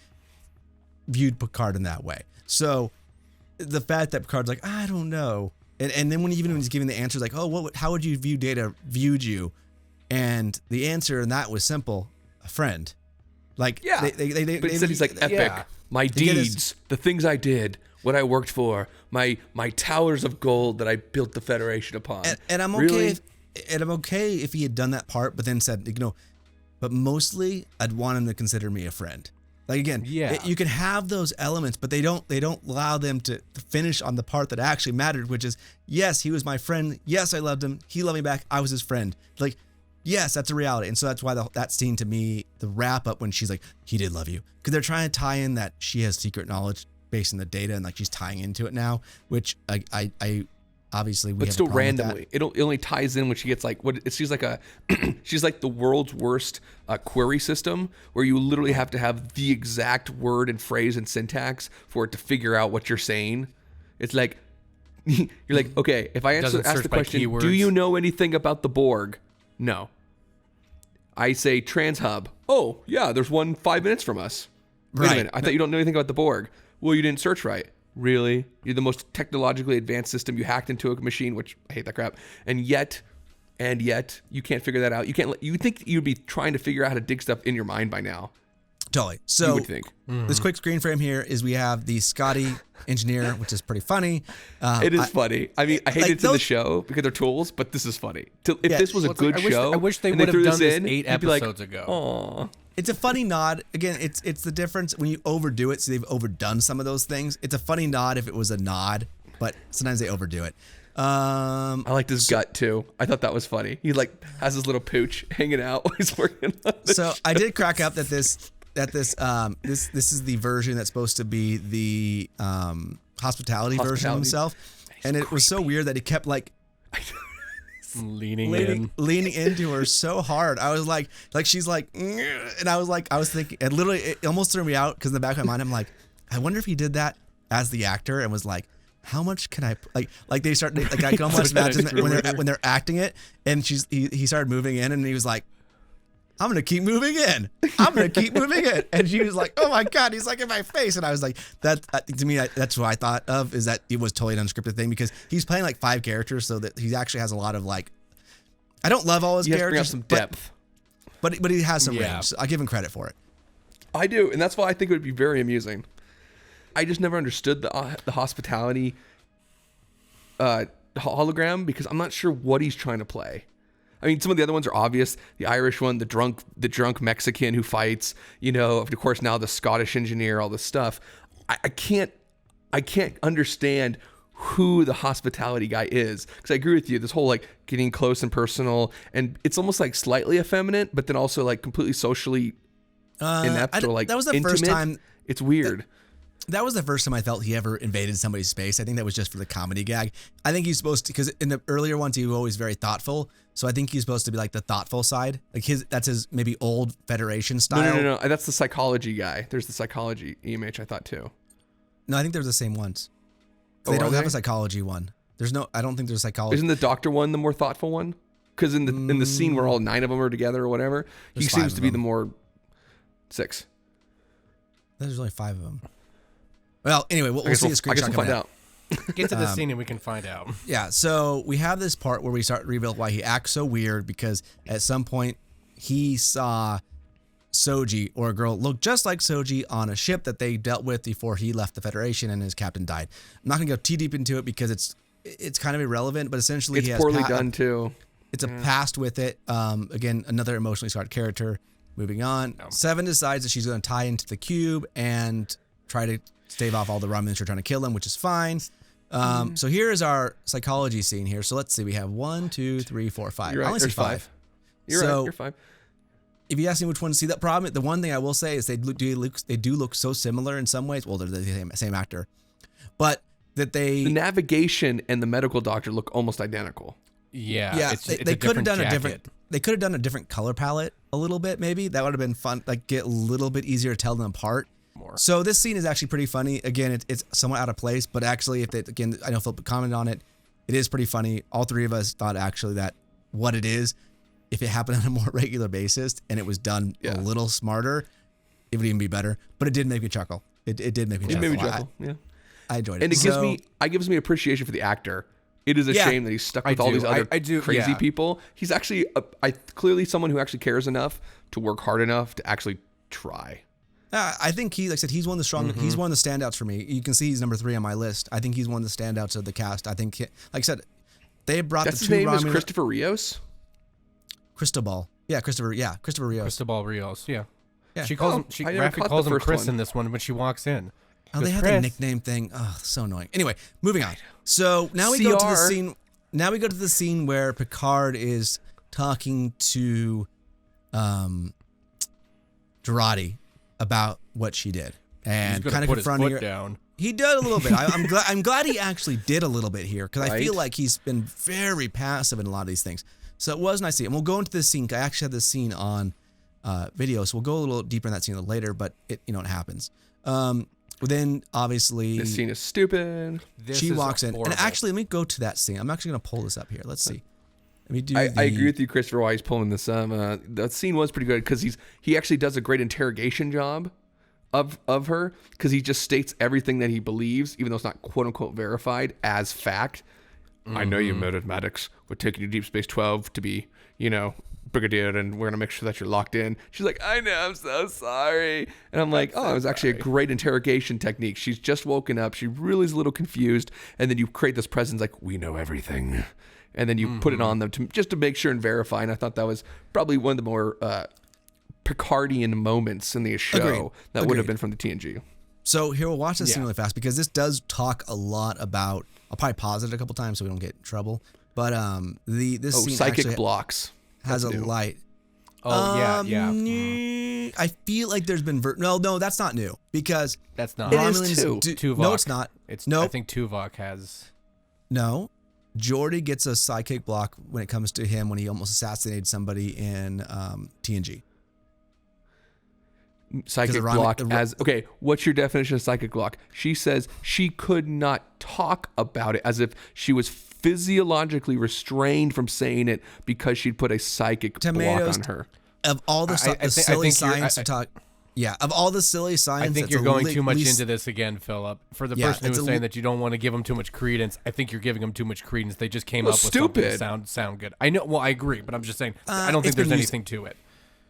viewed Picard in that way. So the fact that Picard's like, I don't know. And then when he's giving the answers like, oh, how would you view Data viewed you? And the answer in that was simple, a friend. Like, yeah. But instead he's like, epic. Yeah. My deeds, the things I did, what I worked for, my towers of gold that I built the Federation upon. And I'm okay. I'm okay if he had done that part, but then said, but mostly I'd want him to consider me a friend. Like again, you can have those elements, but they don't allow them to finish on the part that actually mattered, which is, yes, he was my friend. Yes, I loved him. He loved me back. I was his friend. Like, yes, that's a reality. And so that's why that scene to me, the wrap up when she's like, he did love you. Because they're trying to tie in that she has secret knowledge based on the Data, and like she's tying into it now, which I obviously we but have still a problem randomly with that. It only ties in when she gets like she's like she's like the world's worst query system, where you literally have to have the exact word and phrase and syntax for it to figure out what you're saying. It's like you're like, okay, if I ask the question, keywords. Do you know anything about the Borg? No. I say Transhub. Oh yeah, there's one 5 minutes from us. Wait a minute, I thought you don't know anything about the Borg. Well, you didn't search right. Really? You're the most technologically advanced system. You hacked into a machine, which I hate that crap. And yet you can't figure that out. You think you'd be trying to figure out how to dig stuff in your mind by now. Totally. So you would think. This quick screen frame here is we have the Scotty engineer, which is pretty funny. It is funny. I mean, I hate it's in the show because they're tools, but this is funny. If this was a good show, I wish they would have done this 8 episodes ago. Aw. It's a funny nod. Again, it's the difference when you overdo it. So they've overdone some of those things. It's a funny nod if it was a nod, but sometimes they overdo it. I liked his gut too. I thought that was funny. He like has his little pooch hanging out while he's working on this show. I did crack up that that this is the version that's supposed to be the hospitality version of himself, and it was so weird that he kept like leaning into her so hard. I was like she's like, and I was thinking, and literally it almost threw me out because in the back of my mind I'm like, I wonder if he did that as the actor and was like, how much can I like they start like I can almost imagine that when they're acting it, and he started moving in, and he was like, I'm gonna keep moving in. I'm gonna keep moving in, and she was like, oh my god, he's like in my face, and I was like, that to me that's what I thought of, is that it was totally an unscripted thing because he's playing like 5 characters, so that he actually has a lot of like, I don't love all his characters, bring out some depth, but he has some range. So I give him credit for it. I do, and that's why I think it would be very amusing. I just never understood the hospitality hologram because I'm not sure what he's trying to play. I mean, some of the other ones are obvious. The Irish one, the drunk Mexican who fights, of course now the Scottish engineer, all this stuff. I can't understand who the hospitality guy is, because I agree with you. This whole like getting close and personal, and it's almost like slightly effeminate, but then also like completely socially inept or like that was the intimate. first time. It's weird. That was the first time I felt he ever invaded somebody's space. I think that was just for the comedy gag. I think he's supposed to, because in the earlier ones he was always very thoughtful. So I think he's supposed to be like the thoughtful side. Like that's his maybe old Federation style. No. That's the psychology guy. There's the psychology EMH I thought too. No, I think they're the same ones. They don't have a psychology one. I don't think there's a psychology. Isn't the doctor one the more thoughtful one? Because in the scene where all 9 of them are together or whatever, he seems to be the more 6. There's only 5 of them. Well, anyway, we'll see a screenshot. I guess we'll find out. Get to the scene and we can find out. Yeah, so we have this part where we start to reveal why he acts so weird, because at some point he saw Soji, or a girl, look just like Soji on a ship that they dealt with before he left the Federation and his captain died. I'm not going to go too deep into it because it's kind of irrelevant, but essentially it's he has poorly done too. It's a past with it. Again, another emotionally scarred character. Moving on. No. 7 decides that she's going to tie into the cube and try to stave off all the Romulans who are trying to kill him, which is fine. So here is our psychology scene here. So let's see. We have 1, 2, 3, 4, 5. You're right. I only see 5. You're right. You're 5. If you ask me which one to see, that problem, the one thing I will say is they do look so similar in some ways. Well, they're the same actor, but that the navigation and the medical doctor look almost identical. Yeah. They could have done a different. They could have done a different color palette a little bit. Maybe that would have been fun. Like get a little bit easier to tell them apart. More. So this scene is actually pretty funny. Again, it's somewhat out of place, but actually, I know Philip commented on it. It is pretty funny. All 3 of us thought actually that what it is, if it happened on a more regular basis and it was done a little smarter, it would even be better. But it did make me chuckle. It did make me chuckle. It made me chuckle. I enjoyed it. And it gives me appreciation for the actor. It is a shame that he's stuck with all these other crazy people. He's actually clearly someone who actually cares enough to work hard enough to actually try. I think like I said, he's one of the strong. He's one of the standouts for me. You can see he's number 3 on my list. I think he's one of the standouts of the cast. I think, like I said, they brought the 2 his name is Christopher Rios. Cristobal. Yeah, Christopher Rios. Cristobal Rios. Yeah. She calls him. Raffi calls him Chris in this one when she walks in. Oh, they have the nickname thing. Oh, so annoying. Anyway, moving on. So now we go to the scene. Now we go to the scene where Picard is talking to Jurati about what she did and kind of confronting her. Down. He did a little bit. I'm glad he actually did a little bit here, because I feel like he's been very passive in a lot of these things. So it was nice to see. And we'll go into this scene. I actually had this scene on video, so we'll go a little deeper in that scene a little later. But it happens. Then obviously this scene is stupid. She walks in, and actually, let me go to that scene. I'm actually going to pull this up here. Let's see. Let me do. I agree with you, Christopher, why he's pulling this up. That scene was pretty good because he actually does a great interrogation job of her, because he just states everything that he believes, even though it's not quote unquote verified, as fact. I know you murdered Maddox. We're taking you to Deep Space 12 to be, brigadier, and we're going to make sure that you're locked in. She's like, I know, I'm so sorry. And I'm like, it was actually a great interrogation technique. She's just woken up. She really is a little confused. And then you create this presence like, we know everything. And then you put it on them just to make sure and verify. And I thought that was probably one of the more Picardian moments in the show that would have been from the TNG. So here, we'll watch this scene really fast, because this does talk a lot about, I'll probably pause it a couple times so we don't get in trouble. But this scene psychic blocks has a light. Oh, yeah. thing. I feel like there's been no, that's not new because that's not. It is too. Tuvok. No, it's not. I think Tuvok has. No, Geordi gets a sidekick block when it comes to him when he almost assassinated somebody in TNG. Psychic block as okay. What's your definition of psychic block? She says she could not talk about it, as if she was physiologically restrained from saying it because she'd put a psychic block on her. Of all the silly science to talk, of all the silly science, I think you're going too much into this again, Philip. For the person who was saying that you don't want to give them too much credence, I think you're giving them too much credence. They just came up with something that sound good. I know. Well, I agree, but I'm just saying I don't think there's anything to it.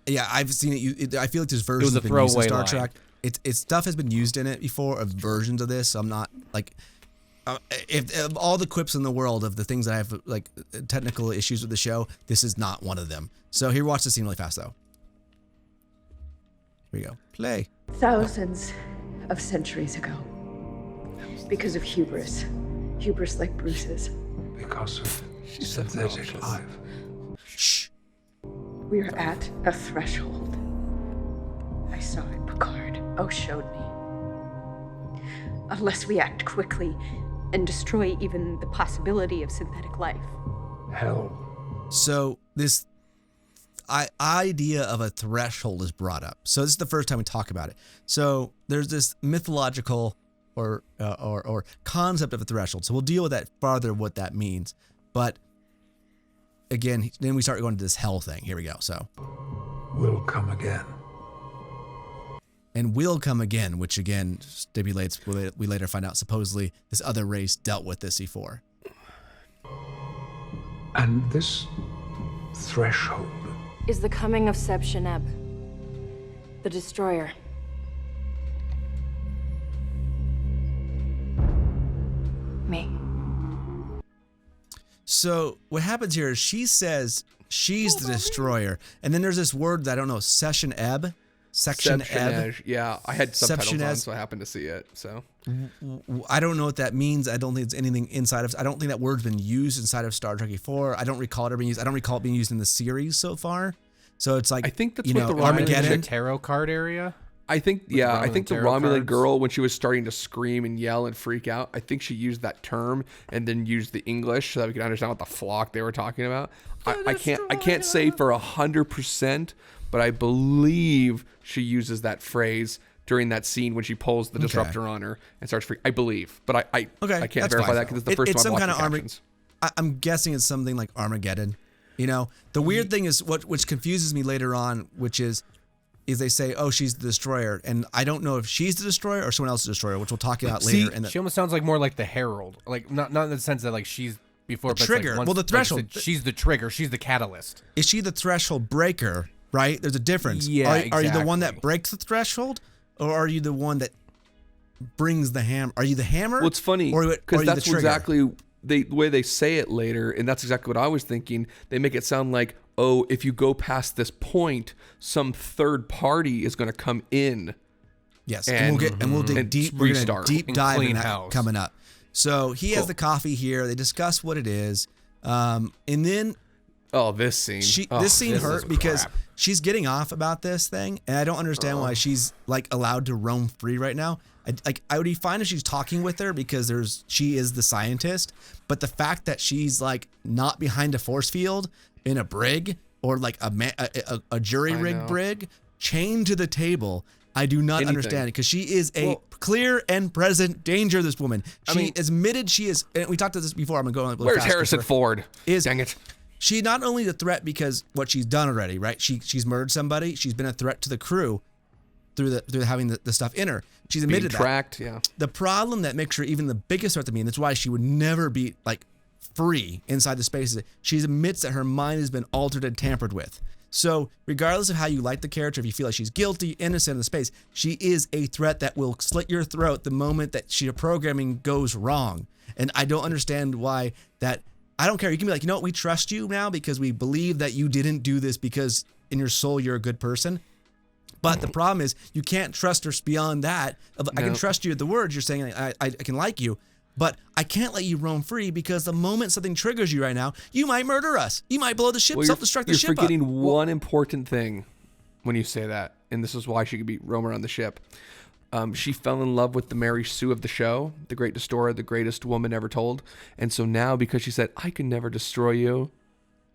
Yeah, I've seen it. I feel like there's versions of been used in Star Trek. It's stuff has been used in it before of versions of this. So I'm not like if of all the quips in the world of the things that I have like technical issues with the show, this is not one of them. So here, watch the scene really fast though. Here we go. Play. Thousands of centuries ago, because of hubris like Bruce's. Because of synthetic life. Shh. We're at a threshold. I saw it, Picard. Oh, showed me. Unless we act quickly and destroy even the possibility of synthetic life. Hell. So this idea of a threshold is brought up. So this is the first time we talk about it. So there's this mythological or concept of a threshold. So we'll deal with that farther, what that means. But again, then we start going to this hell thing. Here we go. So Will come again. And will come again, which again stipulates we later find out supposedly this other race dealt with this before. And this threshold is the coming of Seb Sheneb, the Destroyer. Me. So what happens here is she says she's the Destroyer, and then there's this word that I don't know, Section Ebb. Section Ebb. Yeah, I had subtitles on, so I happened to see it. So I don't know what that means. I don't think it's anything inside of. I don't think that word's been used inside of Star Trek before. I don't recall it being used. I don't recall it being used in the series so far. So it's like I think that's what the Armageddon tarot card area. I think I think the Romulan cards. girl, when she was starting to scream and yell and freak out, I think she used that term and then used the English so that we could understand what the flock they were talking about. I can't say for 100%, but I believe she uses that phrase during that scene when she pulls the disruptor on her and starts freaking. I believe, but I can't verify that because it's the first it's time some I'm kind watching of I'm guessing it's something like Armageddon. You know, the weird thing is which confuses me later on, which is they say, oh, she's the Destroyer, and I don't know if she's the Destroyer or someone else is the Destroyer, which we'll talk about later. She almost sounds like more like the Herald, like not in the sense that like she's before, but trigger. Like well, the threshold. Like she's the trigger. She's the catalyst. Is she the threshold breaker? Right? There's a difference. Yeah, Are you the one that breaks the threshold, or are you the one that brings the hammer? Are you the hammer? Well, it's funny because that's exactly the way they say it later, and that's exactly what I was thinking. They make it sound like, oh, if you go past this point, some third party is going to come in. Yes, and we'll dig deep. We're going to deep dive in that coming up. So he has the coffee here. They discuss what it is, and then this scene. This scene hurt because she's getting off about this thing, and I don't understand why she's like allowed to roam free right now. I would be fine if she's talking with her because she is the scientist, but the fact that she's like not behind a force field in a brig or like a jury rig brig chained to the table, I do not understand it because she is a clear and present danger. This woman, she admitted she is, and we talked about this before. I'm gonna go. Where's Harrison Ford? Dang it. She not only a threat because what she's done already, right? She's murdered somebody. She's been a threat to the crew through having the stuff in her. She's admitted tracked, yeah. The problem that makes her even the biggest threat to me, and that's why she would never be like free inside the space, is she admits that her mind has been altered and tampered with. So regardless of how you like the character, if you feel like she's guilty, innocent in the space, she is a threat that will slit your throat the moment that your programming goes wrong. And I don't understand why that. I don't care. You can be like, you know what? We trust you now because we believe that you didn't do this because in your soul you're a good person. But the problem is you can't trust her beyond that. I can trust you at the words you're saying. I can like you, but I can't let you roam free because the moment something triggers you right now, you might murder us. You might blow the ship, self-destruct the ship. You're forgetting one important thing when you say that. and this is why she could be roaming around the ship. She fell in love with the Mary Sue of the show, the great destroyer, the greatest woman ever told. And so now, because she said, I can never destroy you,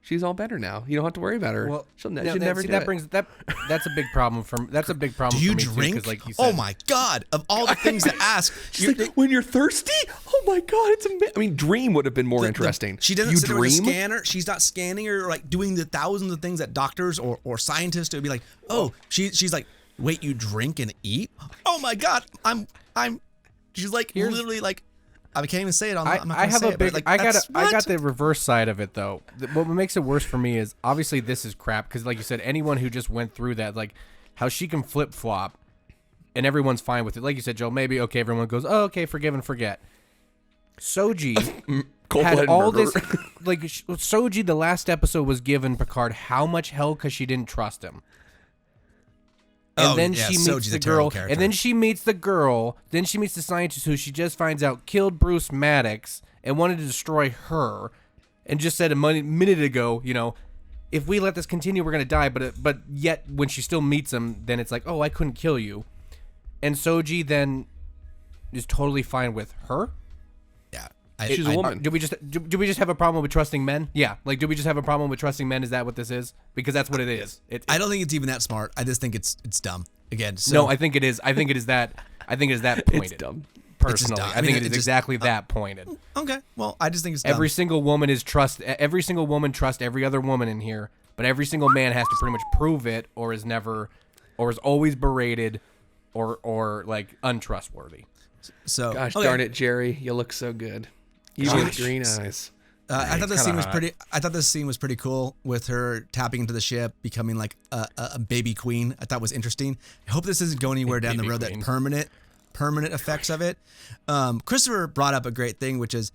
she's all better now. You don't have to worry about her. Well, she'll never do that it. brings that's a big problem for that's a big problem. Do you for me drink? Too, 'cause like you said, Oh my God! Of all the things to ask, She's like, when you're thirsty? Oh my God, it's amazing. I mean, Dream would have been more interesting. She doesn't you sit there with a dream? scanner. She's not scanning or like doing the thousands of things that doctors or scientists would be like. Oh, she's like, wait, you drink and eat? Oh my God, I'm. She's like literally like. I can't even say it. I'm not I have say a it, big. but, like, I what? got the reverse side of it though. What makes it worse for me is obviously this is crap because, like you said, anyone who just went through that, like how she can flip flop, and everyone's fine with it. Like you said, Joel, maybe okay, everyone goes, oh, okay, forgive and forget. Soji had all this. Like Soji, the last episode was given Picard how much hell because she didn't trust him. And then she meets Soji's the a terrible girl, character. and then she meets the girl, then she meets the scientist who she just finds out killed Bruce Maddox and wanted to destroy her, and just said a minute ago, you know, if we let this continue, we're gonna die. But yet when she still meets him, then it's like, oh, I couldn't kill you, and Soji then is totally fine with her. Yeah, She's a woman. Do we just have a problem with trusting men? Yeah, like do we just have a problem with trusting men? Is that what this is? Because that's what it is. I don't think it's even that smart. I just think it's dumb. Again, so No, I think it is. I think it is that pointed. It's dumb. Personally, dumb. I think it is it's just- exactly that pointed. Okay, well, I just think it's dumb. Every single woman trusts every other woman in here, but every single man has to pretty much prove it, or is always berated, or like untrustworthy. So Gosh okay. darn it, Jerry, you look so good. You with green eyes. I thought this scene was pretty. I thought this scene was pretty cool with her tapping into the ship, becoming like a baby queen. I thought was interesting. I hope this isn't going anywhere down the road. queen. That permanent effects of it. Christopher brought up a great thing, which is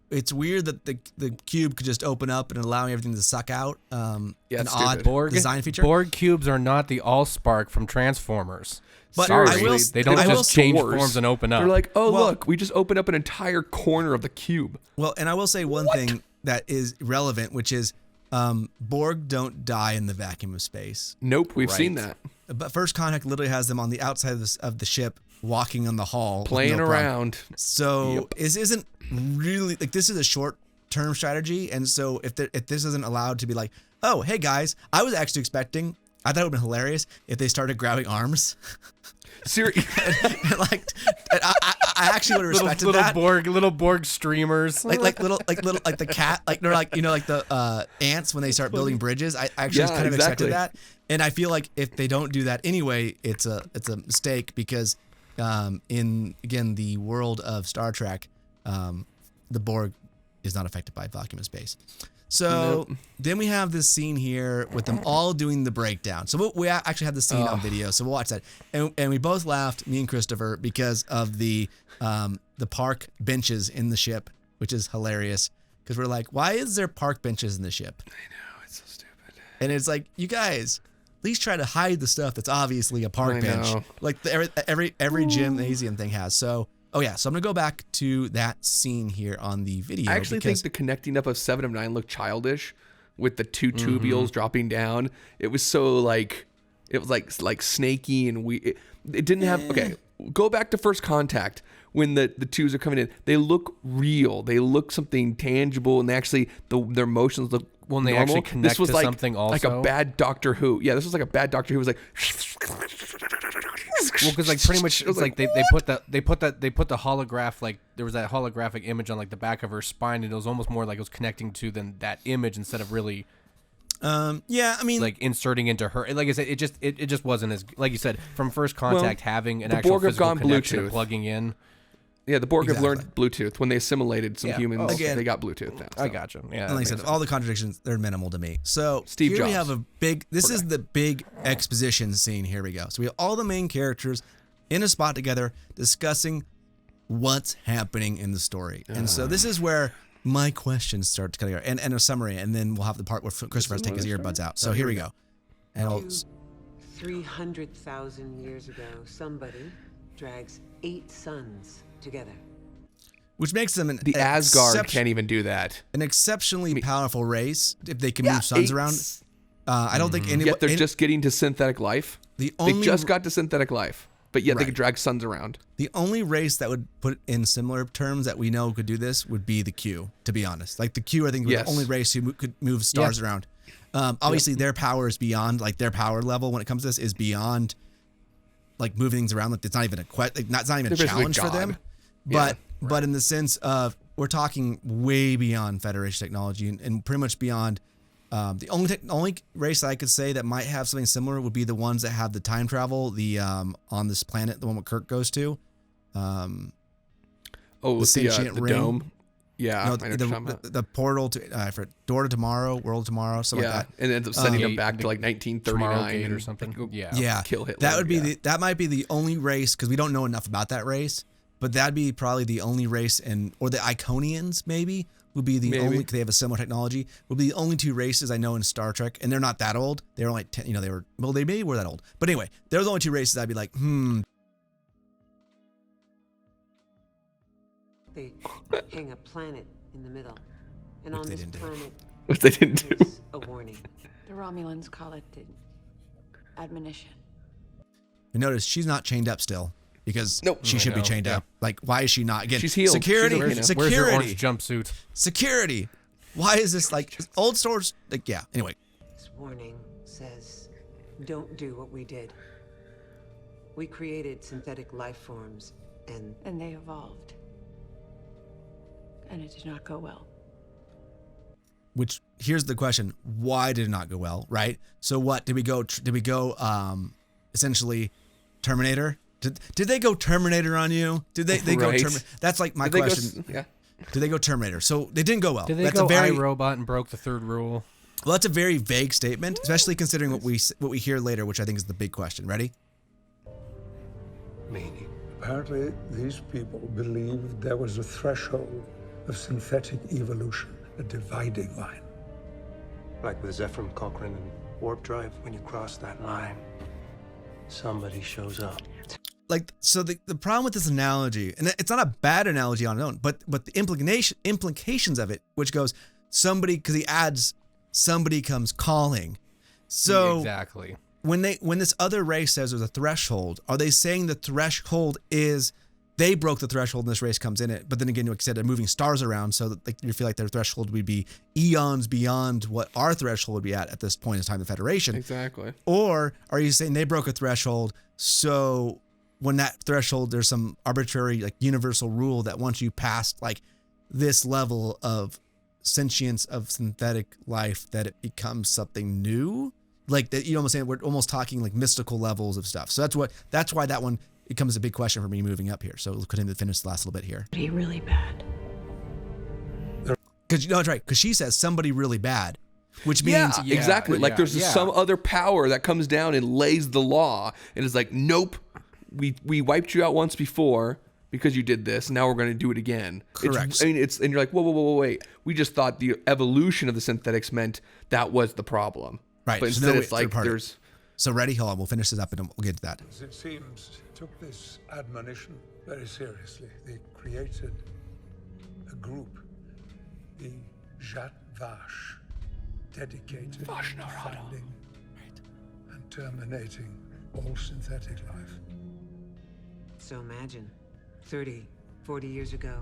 it's weird that the cube could just open up and allowing everything to suck out. Yeah, an it's odd stupid. design feature. Borg cubes are not the Allspark from Transformers. But Seriously, I will- they don't I will- just change Doors. forms and open up. They're like, oh Well- look, we just opened up an entire corner of the cube. Well, and I will say one thing that is relevant, which is Borg don't die in the vacuum of space. Nope, we've Right. seen that. But First Contact literally has them on the outside of the ship, walking on the hall, with Playing no problem. around. So this isn't really like this is a short-term strategy, and so if this isn't allowed to be like, oh, hey guys, I was actually expecting. I thought it would have been hilarious if they started grabbing arms. Seriously. I actually would have respected that. little Borg streamers. like the cat, like they're like, you know, like the ants when they start building bridges. I actually kind of exactly. expected that, and I feel like if they don't do that anyway, it's a mistake because in again the world of Star Trek, the Borg is not affected by vacuum of space. So then we have this scene here with them all doing the breakdown. So we actually have the scene on video, so we'll watch that. And we both laughed, me and Christopher, because of the park benches in the ship, which is hilarious. Because we're like, why is there park benches in the ship? I know, it's so stupid. And it's like, you guys, at least try to hide the stuff that's obviously a park I bench, know. like every gymnasium thing has. So. Oh yeah, so I'm gonna go back to that scene here on the video. I actually think the connecting up of 7 of 9 looked childish with the two tubules dropping down. It was so like, it was like snaky and it didn't have, okay, go back to First Contact when the tubes are coming in. They look real. They look something tangible and they actually, their motions look When they normal. actually connect This was to like, something like a also? bad Doctor Who. Yeah, this was like a bad Doctor Who. It was like, Well, because like pretty much it's like they put the holograph, like there was that holographic image on like the back of her spine, and it was almost more like it was connecting to that image instead of really yeah, I mean, like inserting into her. Like I said, it just wasn't as, like you said, from First Contact having an the actual Borg have physical gone connection Bluetooth. and plugging in. yeah, the Borg have Exactly. learned Bluetooth when they assimilated some Yeah. humans. Oh, again, they got Bluetooth now. I so. gotcha. Yeah, and like I said, all the contradictions, they're minimal to me. So Steve here we Jobs. have a big, this is the big exposition scene. Here we go. So we have all the main characters in a spot together discussing what's happening in the story. And so this is where my questions start to kind of go, and a summary, and then we'll have the part where Christopher has to take his earbuds out. So here we go. And I'll, 300,000 years ago, somebody drags 8 suns together. which makes them The Asgard can't even do that. an exceptionally powerful race if they can move suns around. I don't think any. Yet they're just getting to synthetic life. They just got to synthetic life, but yet they could drag suns around. The only race that would put in similar terms that we know could do this would be the Q, to be honest. Like the Q, I think, was the only race who could move stars around. Obviously, their power is beyond, like their power level when it comes to this is beyond, like moving things around. Like it's not even it's not even a challenge for them. But in the sense of we're talking way beyond Federation technology and pretty much beyond. The only race that I could say that might have something similar would be the ones that have the time travel. The on this planet, the one where Kirk goes to. The sentient ring. Dome. Yeah, no, the portal to for Door to Tomorrow, World of Tomorrow, something like that. And it ends up sending them back to like 1939 or something. Yeah, kill Hitler. That would be that might be the only race because we don't know enough about that race. But that'd be probably the only race, or the Iconians maybe would be the only. Because they have a similar technology. Would be the only two races I know in Star Trek, and they're not that old. They were like 10. They were they maybe were that old. But anyway, they're the only two races I'd be like, They hang a planet in the middle, and on this planet, what they didn't do. A warning. The Romulans call it the admonition. You notice she's not chained up still. Because she should be chained up. Like, why is she not? Again, she's healed. Security. Where's her orange jumpsuit? Security. Why is this like old stores? Like, yeah. Anyway. This warning says, don't do what we did. We created synthetic life forms, and they evolved, and it did not go well. Which here's the question: why did it not go well? Right. So what did we go? Essentially, Terminator. Did they go Terminator on you? Did they go Terminator? That's like my question. Did they go Terminator? So they didn't go well. Did they go iRobot and broke the third rule? Well, that's a very vague statement, especially considering what we hear later, which I think is the big question. Ready? Meaning? Apparently, these people believed there was a threshold of synthetic evolution, a dividing line. Like with Zephram, Cochrane, and Warp Drive, when you cross that line, somebody shows up. Like, so the problem with this analogy, and it's not a bad analogy on its own, but the implications of it, which goes somebody, because he adds somebody comes calling. So exactly when this other race says there's a threshold, are they saying the threshold is they broke the threshold and this race comes in it? But then again, like I said, they're moving stars around, so that you feel like their threshold would be eons beyond what our threshold would be at this point in time of the Federation. Exactly. Or are you saying they broke a threshold, so when that threshold, there's some arbitrary, like universal rule that once you pass like this level of sentience of synthetic life, that it becomes something new? Like that, you almost saying we're almost talking like mystical levels of stuff. So that's why that one becomes a big question for me moving up here. So we'll continue to finish the last little bit here. Somebody really bad. Because that's right. Because she says somebody really bad, which means exactly. Like there's some other power that comes down and lays the law, and is like, nope. We wiped you out once before because you did this. Now we're going to do it again. Correct. And you're like, whoa, wait. We just thought the evolution of the synthetics meant that was the problem. Right. But instead it's like there's. So ready? Hold on. We'll finish this up and we'll get to that. It seems took this admonition very seriously. They created a group, the Zhat Vash, dedicated to finding and terminating all synthetic life. So imagine, 30, 40 years ago,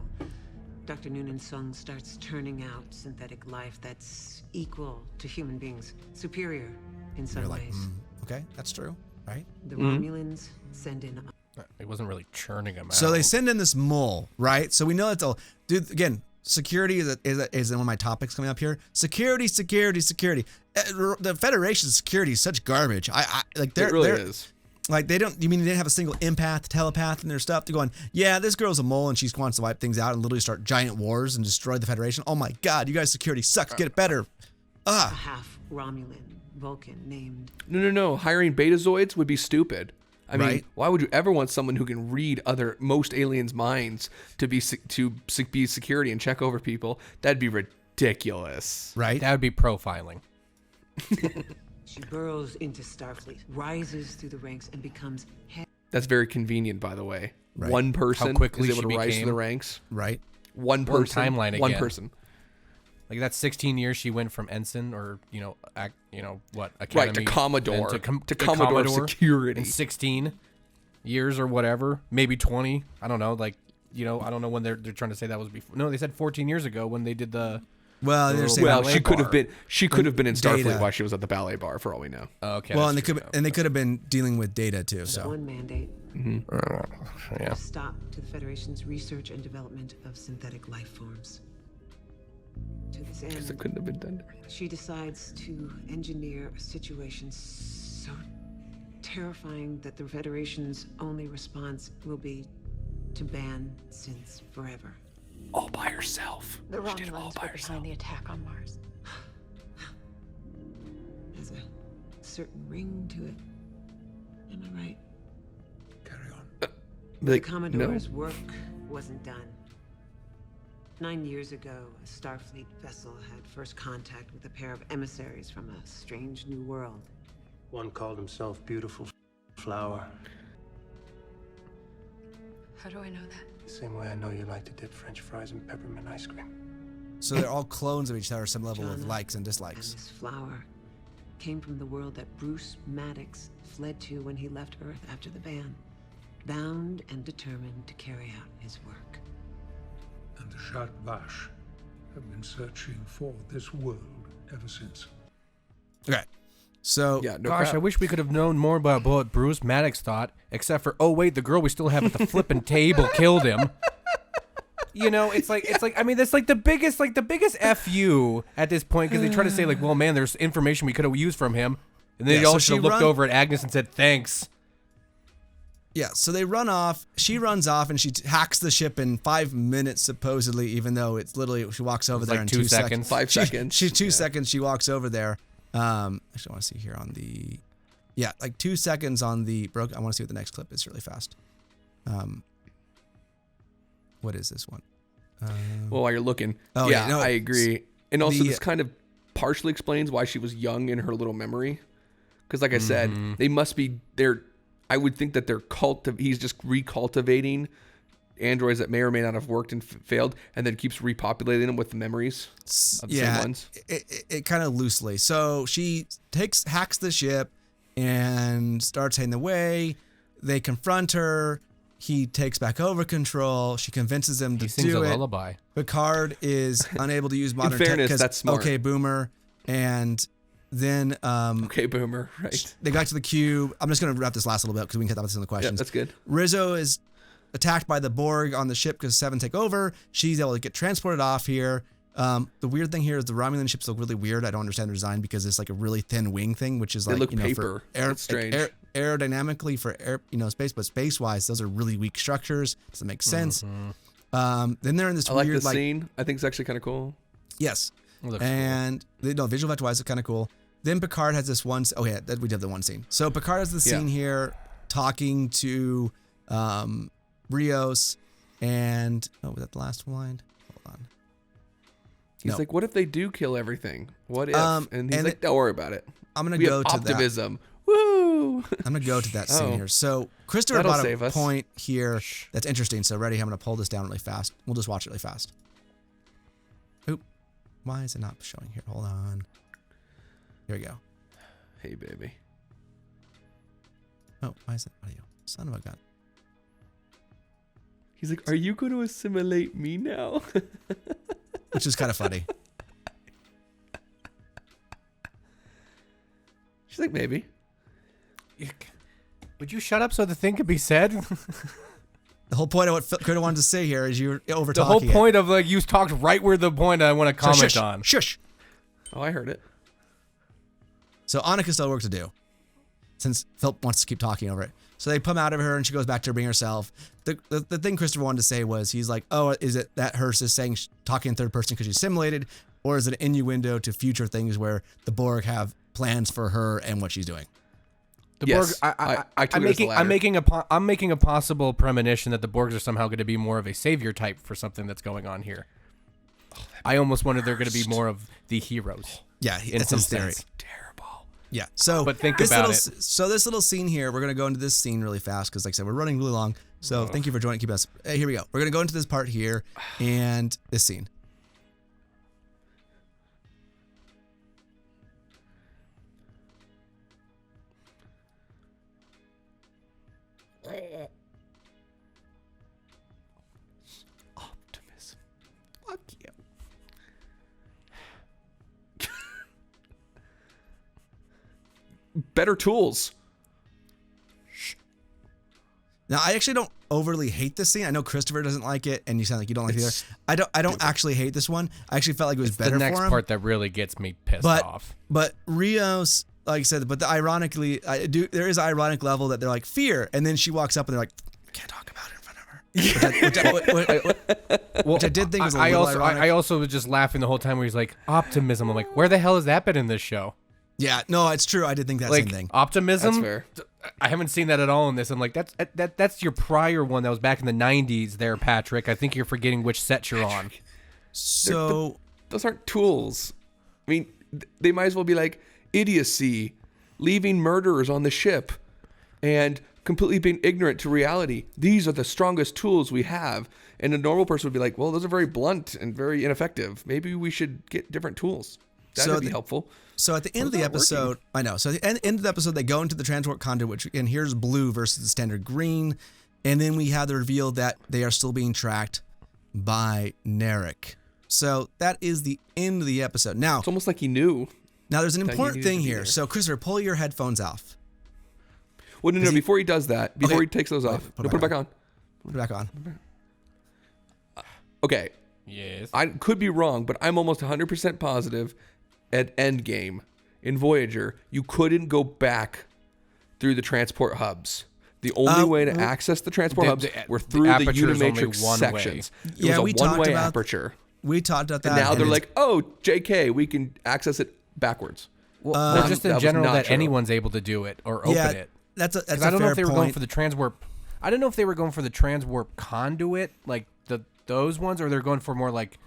Dr. Noonan Sung starts turning out synthetic life that's equal to human beings, superior in some ways. Okay, that's true, right? The Romulans send in... It wasn't really churning them out. So they send in this mole, right? So we know that's all. Dude, again, security is one of my topics coming up here. Security. The Federation's security is such garbage. It really is. Like they didn't have a single telepath in their stuff to going, yeah, this girl's a mole and she wants to wipe things out and literally start giant wars and destroy the Federation. Oh my God, you guys' security sucks. Get it better. A half Romulan Vulcan named... No. Hiring Betazoids would be stupid. I mean, why would you ever want someone who can read most aliens' minds to be security and check over people? That'd be ridiculous. Right? That would be profiling. She burrows into Starfleet, rises through the ranks, and becomes head. That's very convenient, by the way. Right. One person How quickly is able she to rise became. through the ranks. Right. One person. Timeline again. One person. Like that's 16 years she went from ensign or academy Right, to Commodore, to Commodore security in 16 years or whatever, maybe 20. I don't know. Like I don't know when they're trying to say that was before. No, they said 14 years ago when they did the. Well, they're saying she could have been. She could have been in Starfleet Data. while she was at the ballet bar, for all we know. Oh, okay. Well, and they could have been dealing with Data too. So One mandate. Yeah. Stop to the Federation's research and development of synthetic life forms. To this Because it end, couldn't have been done. she decides to engineer a situation so terrifying that the Federation's only response will be to ban synths forever. All by herself. The She did it all Romulans by were herself. behind the attack on Mars. There's a certain ring to it. Am I right? Carry on. The Like, Commodore's work wasn't done. 9 years ago, a Starfleet vessel had first contact with a pair of emissaries from a strange new world. One called himself Beautiful Flower. How do I know that? The same way I know you like to dip French fries in peppermint ice cream. So they're all clones of each other, some level of Jana likes and And dislikes. this flower came from the world that Bruce Maddox fled to when he left Earth after the ban, bound and determined to carry out his work. And the Shat Vash have been searching for this world ever since. Okay, so Yeah, no Gosh, crap. I wish we could have known more about what Bruce Maddox thought, except for, oh wait, the girl we still have at the flippin' table killed him. It's like I mean that's like the biggest FU at this point, because they try to say like, well man, there's information we could have used from him, and then Yeah, they all so should have she looked over at Agnes and said thanks. yeah, so they run off. She runs off and she hacks the ship in 5 minutes supposedly, even though it's literally she walks over It's there like in 2 2 seconds. 5 seconds. She's 2 seconds. She walks over there. Actually, I want to see here on the, yeah, like 2 seconds on the I want to see what the next clip is really fast. What is this one? Well, while you're looking, Oh, yeah, yeah, no, I agree. And also, the- this kind of partially explains why she was young in her little memory. Because, like I said, they must be there. I would think that they're he's just recultivating androids that may or may not have worked and failed, and then keeps repopulating them with the memories of the same ones. It kind of loosely. So she hacks the ship and starts heading the way. They confront her. He takes back over control. She convinces him to He sings do a it. lullaby. Picard is unable to use modern fairness, tech that's smart. okay, boomer. And then Okay, Boomer, right? they got to the cube. I'm just going to wrap this last little bit because we can get about this in the Yeah, questions. that's good. Rizzo is attacked by the Borg on the ship because Seven take over. She's able to get transported off here. The weird thing here is the Romulan ships look really weird. I don't understand their design because it's like a really thin wing thing, which is They like look for paper. That's strange. aerodynamically for space, but space wise, those are really weak structures. Doesn't make sense. Then they're in this I like weird the scene. I think it's actually kind of cool. yes, It looks and visual effect wise, it's kind of cool. Then Picard has this one. Oh yeah, we did the one scene. So Picard has the scene here talking to Rios, and was that the last line? Hold on. He's No. like, what if they do kill everything? What if? And he's and like, don't worry about it. I'm gonna We go have to optimism. Woo! I'm gonna go to that scene Oh. here. So Christopher That'll brought save a us. point here that's interesting. So ready? I'm gonna pull this down really fast. We'll just watch it really fast. Oop! Why is it not showing here? Hold on. Here we go. Hey, baby. Oh, why is it audio? Son of a gun. He's like, are you going to assimilate me now? Which is kind of funny. She's like, maybe. Would you shut up so the thing could be said? The whole point of what Critter wanted to say here is you're over The whole talking. point of like you talked right where the point I want to comment on. Shush. Oh, I heard it. So Annika still work to do, since Philip wants to keep talking over it. So they put him out of her, and she goes back to being herself. The thing Christopher wanted to say was, he's like, oh, is it that Hearst is saying talking in third person because she's simulated, or is it an innuendo to future things where the Borg have plans for her and what she's doing? The Yes, Borg. I took it as the latter. I'm making a possible premonition that the Borgs are somehow going to be more of a savior type for something that's going on here. I almost wanted they're going to be more of the heroes. Yeah, in that's some his theory. sense. Terrible. Yeah. So, But think this about little, it. So this little scene here, we're gonna go into this scene really fast because, like I said, we're running really long. So thank you for joining. Keep us. Hey, here we go. We're gonna go into this part here and this scene. better tools. Now, I actually don't overly hate this scene. I know Christopher doesn't like it, and you sound like you don't like it either. I don't actually hate this one. I actually felt like it was better for him. The next part that really gets me pissed off. But Rios, like I said, but ironically, there is an ironic level that they're like, fear, and then she walks up and they're like, can't talk about it in front of her. Which I did think was a little ironic. I also was just laughing the whole time where he's like, optimism. I'm like, where the hell has that been in this show? Yeah, no, it's true. I did think that same thing. Optimism? That's fair. I haven't seen that at all in this. I'm like, that's your prior one that was back in the 90s there, Patrick. I think you're forgetting which set you're on. So those aren't tools. I mean, they might as well be like idiocy, leaving murderers on the ship, and completely being ignorant to reality. These are the strongest tools we have. And a normal person would be like, well, those are very blunt and very ineffective. Maybe we should get different tools. That would be helpful. So at the end of the episode, I know. So at the end of the episode, they go into the transport conduit, and here's blue versus the standard green. And then we have the reveal that they are still being tracked by Narek. So that is the end of the episode. Now, it's almost like he knew. Now, there's an important thing here. So, Christopher, pull your headphones off. Well, no, before he does that, before he takes those off, put it back on. Put it back on. Okay. Yes. I could be wrong, but I'm almost 100% positive at Endgame in Voyager, you couldn't go back through the transport hubs. The only way to access the transport hubs were through the Unimatrix sections. It was a one-way aperture. We talked about that. And now they're like, oh, JK, we can access it backwards. Well, just in general that anyone's able to do it or open it. That's a I don't know if they were going for the transwarp. I don't know if they were going for the transwarp conduit, like those ones, or they're going for more like.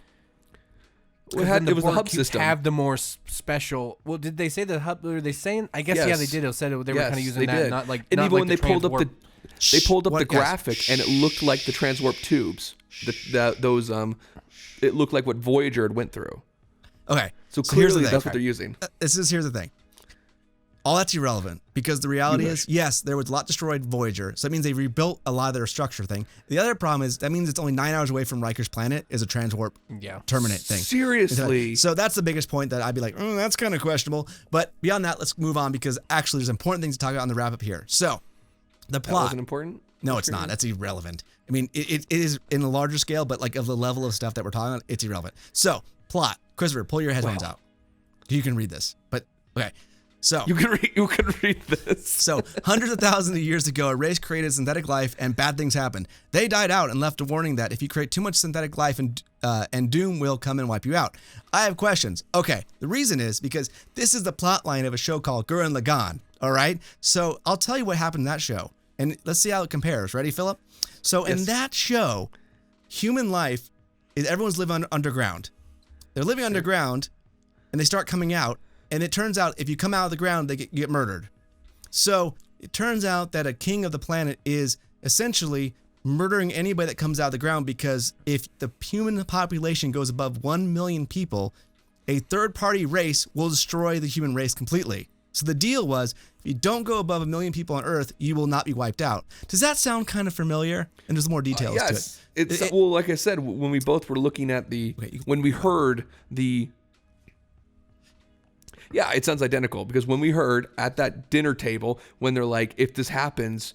It was the hub system. Have the more special. Well, did they say the hub? Were they saying? I guess they did. They said they were kind of using that. Not like. And not even like when they pulled up the graphic, and it looked like the transwarp tubes. It looked like what Voyager had went through. Okay, so clearly that's what they're using. Here's the thing. All that's irrelevant because the reality is, yes, there was a lot destroyed Voyager, so that means they rebuilt a lot of their structure thing. The other problem is that means it's only 9 hours away from Riker's planet is a transwarp terminate thing. Seriously. So that's the biggest point that I'd be like, that's kind of questionable. But beyond that, let's move on because actually there's important things to talk about on the wrap up here. So the plot. That wasn't important? No, it's not. That's irrelevant. I mean, it is in a larger scale, but like of the level of stuff that we're talking about, it's irrelevant. So plot. Christopher, pull your headphones out. You can read this, but okay. So you can read this. So hundreds of thousands of years ago, a race created synthetic life, and bad things happened. They died out and left a warning that if you create too much synthetic life, and doom will come and wipe you out. I have questions. Okay, the reason is because this is the plot line of a show called Gurren Lagann. All right, so I'll tell you what happened in that show, and let's see how it compares. Ready, Philip? So in that show, human life is everyone's living underground. They're living underground, and they start coming out. And it turns out if you come out of the ground, they get murdered. So it turns out that a king of the planet is essentially murdering anybody that comes out of the ground because if the human population goes above 1 million people, a third-party race will destroy the human race completely. So the deal was, if you don't go above 1 million people on Earth, you will not be wiped out. Does that sound kind of familiar? And there's more details to it. Well, like I said, when we both were looking at when we heard the. Yeah, it sounds identical because when we heard at that dinner table, when they're like, if this happens,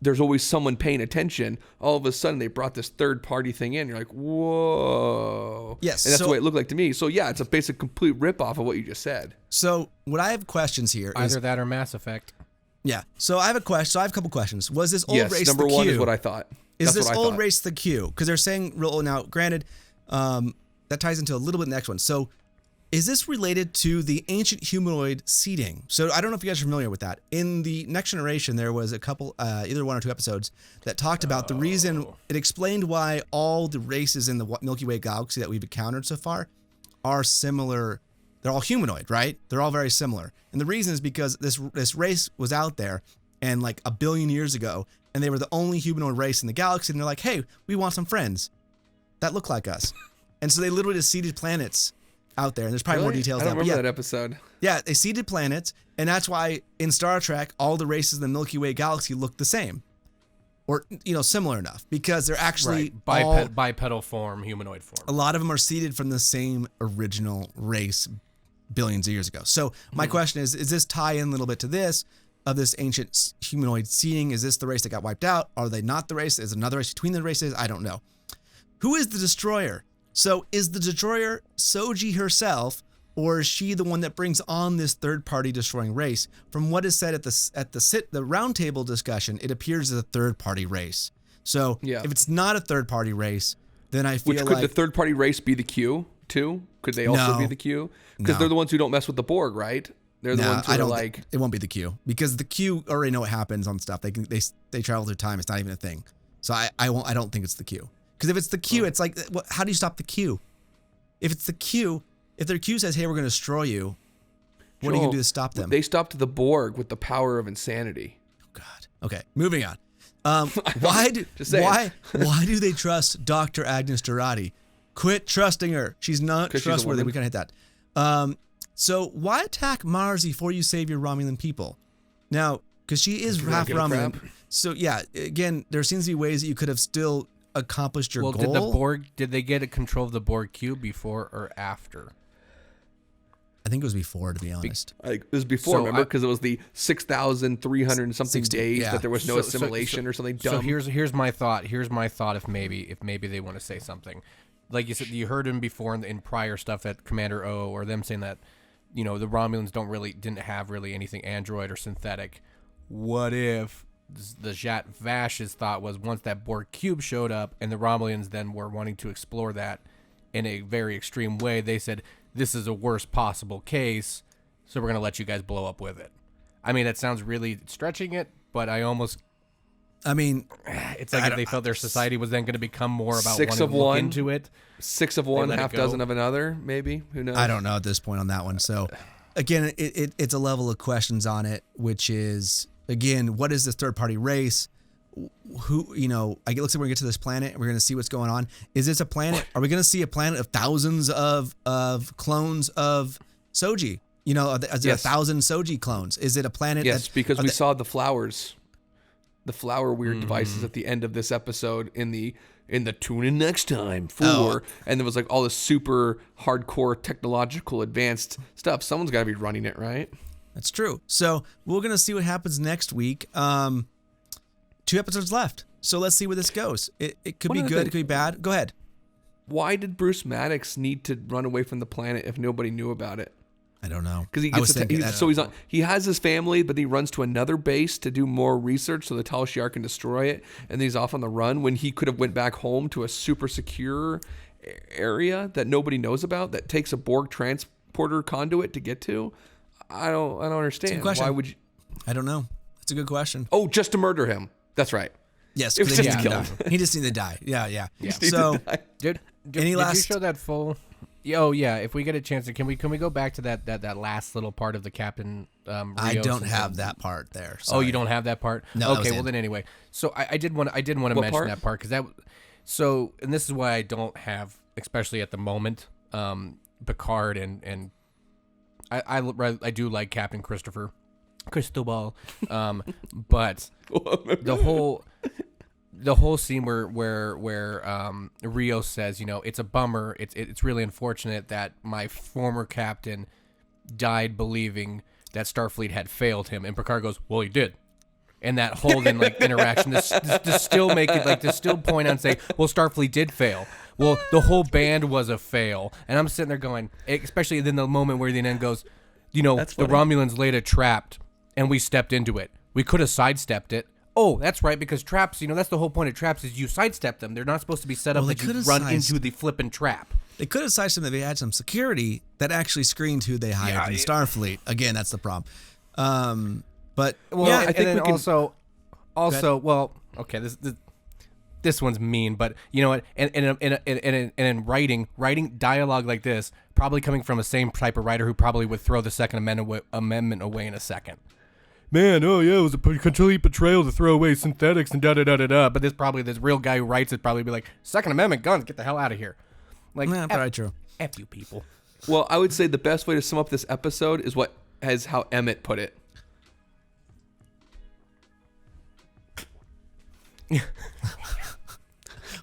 there's always someone paying attention. All of a sudden, they brought this third party thing in. You're like, whoa. Yes. And that's the way it looked like to me. So, yeah, it's a basic complete ripoff of what you just said. So, what I have questions here is. Either that or Mass Effect. Yeah. So, I have a question. So, I have a couple questions. Was this old race number the one Q? is what I thought. Is this old race the Q? Because they're saying, now, granted, that ties into a little bit in the next one. So, is this related to the ancient humanoid seeding? So I don't know if you guys are familiar with that. In the Next Generation, there was a couple, either 1 or 2 episodes that talked about the reason, it explained why all the races in the Milky Way galaxy that we've encountered so far are similar. They're all humanoid, right? They're all very similar. And the reason is because this race was out there and like 1 billion years ago, and they were the only humanoid race in the galaxy. And they're like, hey, we want some friends that look like us. And so they literally just seeded planets out there, and there's probably more details. I don't remember that episode. Yeah, they seeded planets, and that's why in Star Trek, all the races in the Milky Way galaxy look the same, or similar enough, because they're actually bipedal form, humanoid form. A lot of them are seeded from the same original race billions of years ago. So my question is this tie in a little bit to this, of this ancient humanoid seeing? Is this the race that got wiped out? Are they not the race? Is another race between the races? I don't know. Who is the destroyer? So is the destroyer Soji herself, or is she the one that brings on this third-party destroying race? From what is said at the roundtable discussion, it appears as a third-party race. So if it's not a third-party race, then I feel could the third-party race be the Q too? Could they also be the Q? Because they're the ones who don't mess with the Borg, right? They're the ones who are like... It won't be the Q, because the Q already know what happens on stuff. They travel through time. It's not even a thing. So I don't think it's the Q. Because if it's the Q, it's like, how do you stop the Q? If it's the Q, if their Q says, hey, we're going to destroy you, what are you going to do to stop them? They stopped the Borg with the power of insanity. Oh, God. Okay, moving on. Why do they trust Dr. Agnes Jurati? Quit trusting her. She's not trustworthy. We can't hit that. So why attack Mars before you save your Romulan people? Now, because she is half Romulan. So yeah, again, there seems to be ways that you could have still accomplished your goal. Did they get a control of the Borg cube before or after? I think it was before, to be honest. It was before, remember? Because it was the 6,300 and something days that there was no assimilation or something dumb. So here's my thought. Here's my thought if maybe they want to say something. Like you said, you heard him before in prior stuff at Commander O, or them saying that, the Romulans didn't have really anything android or synthetic. What if the Zhat Vash's thought was, once that Borg cube showed up and the Romulans then were wanting to explore that in a very extreme way, they said, this is a worst possible case, so we're going to let you guys blow up with it. I mean, that sounds really stretching it, but it's like if they felt their society was then going to become more about wanting to look into it. 6 of one, half dozen of another, maybe. Who knows? I don't know at this point on that one. So, again, it's a level of questions on it, which is, again, what is this third-party race? Who, it looks like we're going to get to this planet and we're going to see what's going on. Is this a planet? Are we going to see a planet of thousands of clones of Soji? Is there 1,000 Soji clones? Is it a planet? Yes, because we saw the flowers. The flower weird devices at the end of this episode in the tune in next time and there was like all this super hardcore technological advanced stuff. Someone's got to be running it, right? That's true. So we're gonna see what happens next week. 2 episodes left, so let's see where this goes. It could be good, it could be bad. Go ahead. Why did Bruce Maddox need to run away from the planet if nobody knew about it? I don't know. Because he has his family, but he runs to another base to do more research so the Tal Shiar can destroy it, and then he's off on the run when he could have went back home to a super secure area that nobody knows about that takes a Borg transporter conduit to get to. I don't understand. Why would you? I don't know. It's a good question. Oh, just to murder him. That's right. Yes, it was just to kill him. He just needed to die. Yeah. So did you show that full? Oh yeah, if we get a chance, can we go back to that last little part of the Captain Rios? I don't have that part there. Sorry. Oh, you don't have that part? No. Okay, well then anyway. So I did want to mention that part because and this is why I don't have, especially at the moment, Picard and I do like Captain Cristobal, but the whole scene where Rios says, it's a bummer. It's really unfortunate that my former captain died believing that Starfleet had failed him. And Picard goes, well, he did. And that whole then interaction, to still make it to still point out and say, well, Starfleet did fail. Well, the whole band was a fail. And I'm sitting there going, especially in the moment where the end goes, the Romulans laid a trap and we stepped into it. We could have sidestepped it. Oh, that's right, because traps, that's the whole point of traps is you sidestep them. They're not supposed to be set up that you run into the flipping trap. They could have sidestepped them if they had some security that actually screened who they hired in Starfleet. Again, that's the problem. But I think this one's mean, but you know what? And in writing dialogue like this, probably coming from the same type of writer who probably would throw the Second Amendment away in a second. Man, oh yeah, it was a complete betrayal to throw away synthetics and da-da-da-da-da. But this real guy who writes it probably be like, Second Amendment guns, get the hell out of here. Like, probably true. F you people. Well, I would say the best way to sum up this episode is how Emmett put it.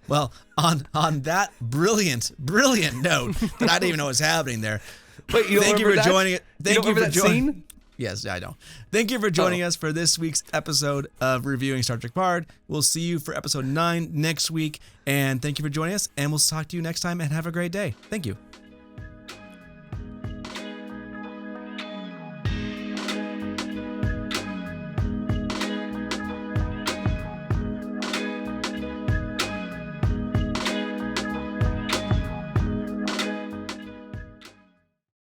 Well, on that brilliant note that I didn't even know was happening there, Wait, you don't Thank you for remember that? joining it. Thank you remember for that joining. scene? Yes, I know. Thank you for joining us for this week's episode of Reviewing Star Trek Picard. We'll see you for episode 9 next week. And thank you for joining us. And we'll talk to you next time and have a great day. Thank you.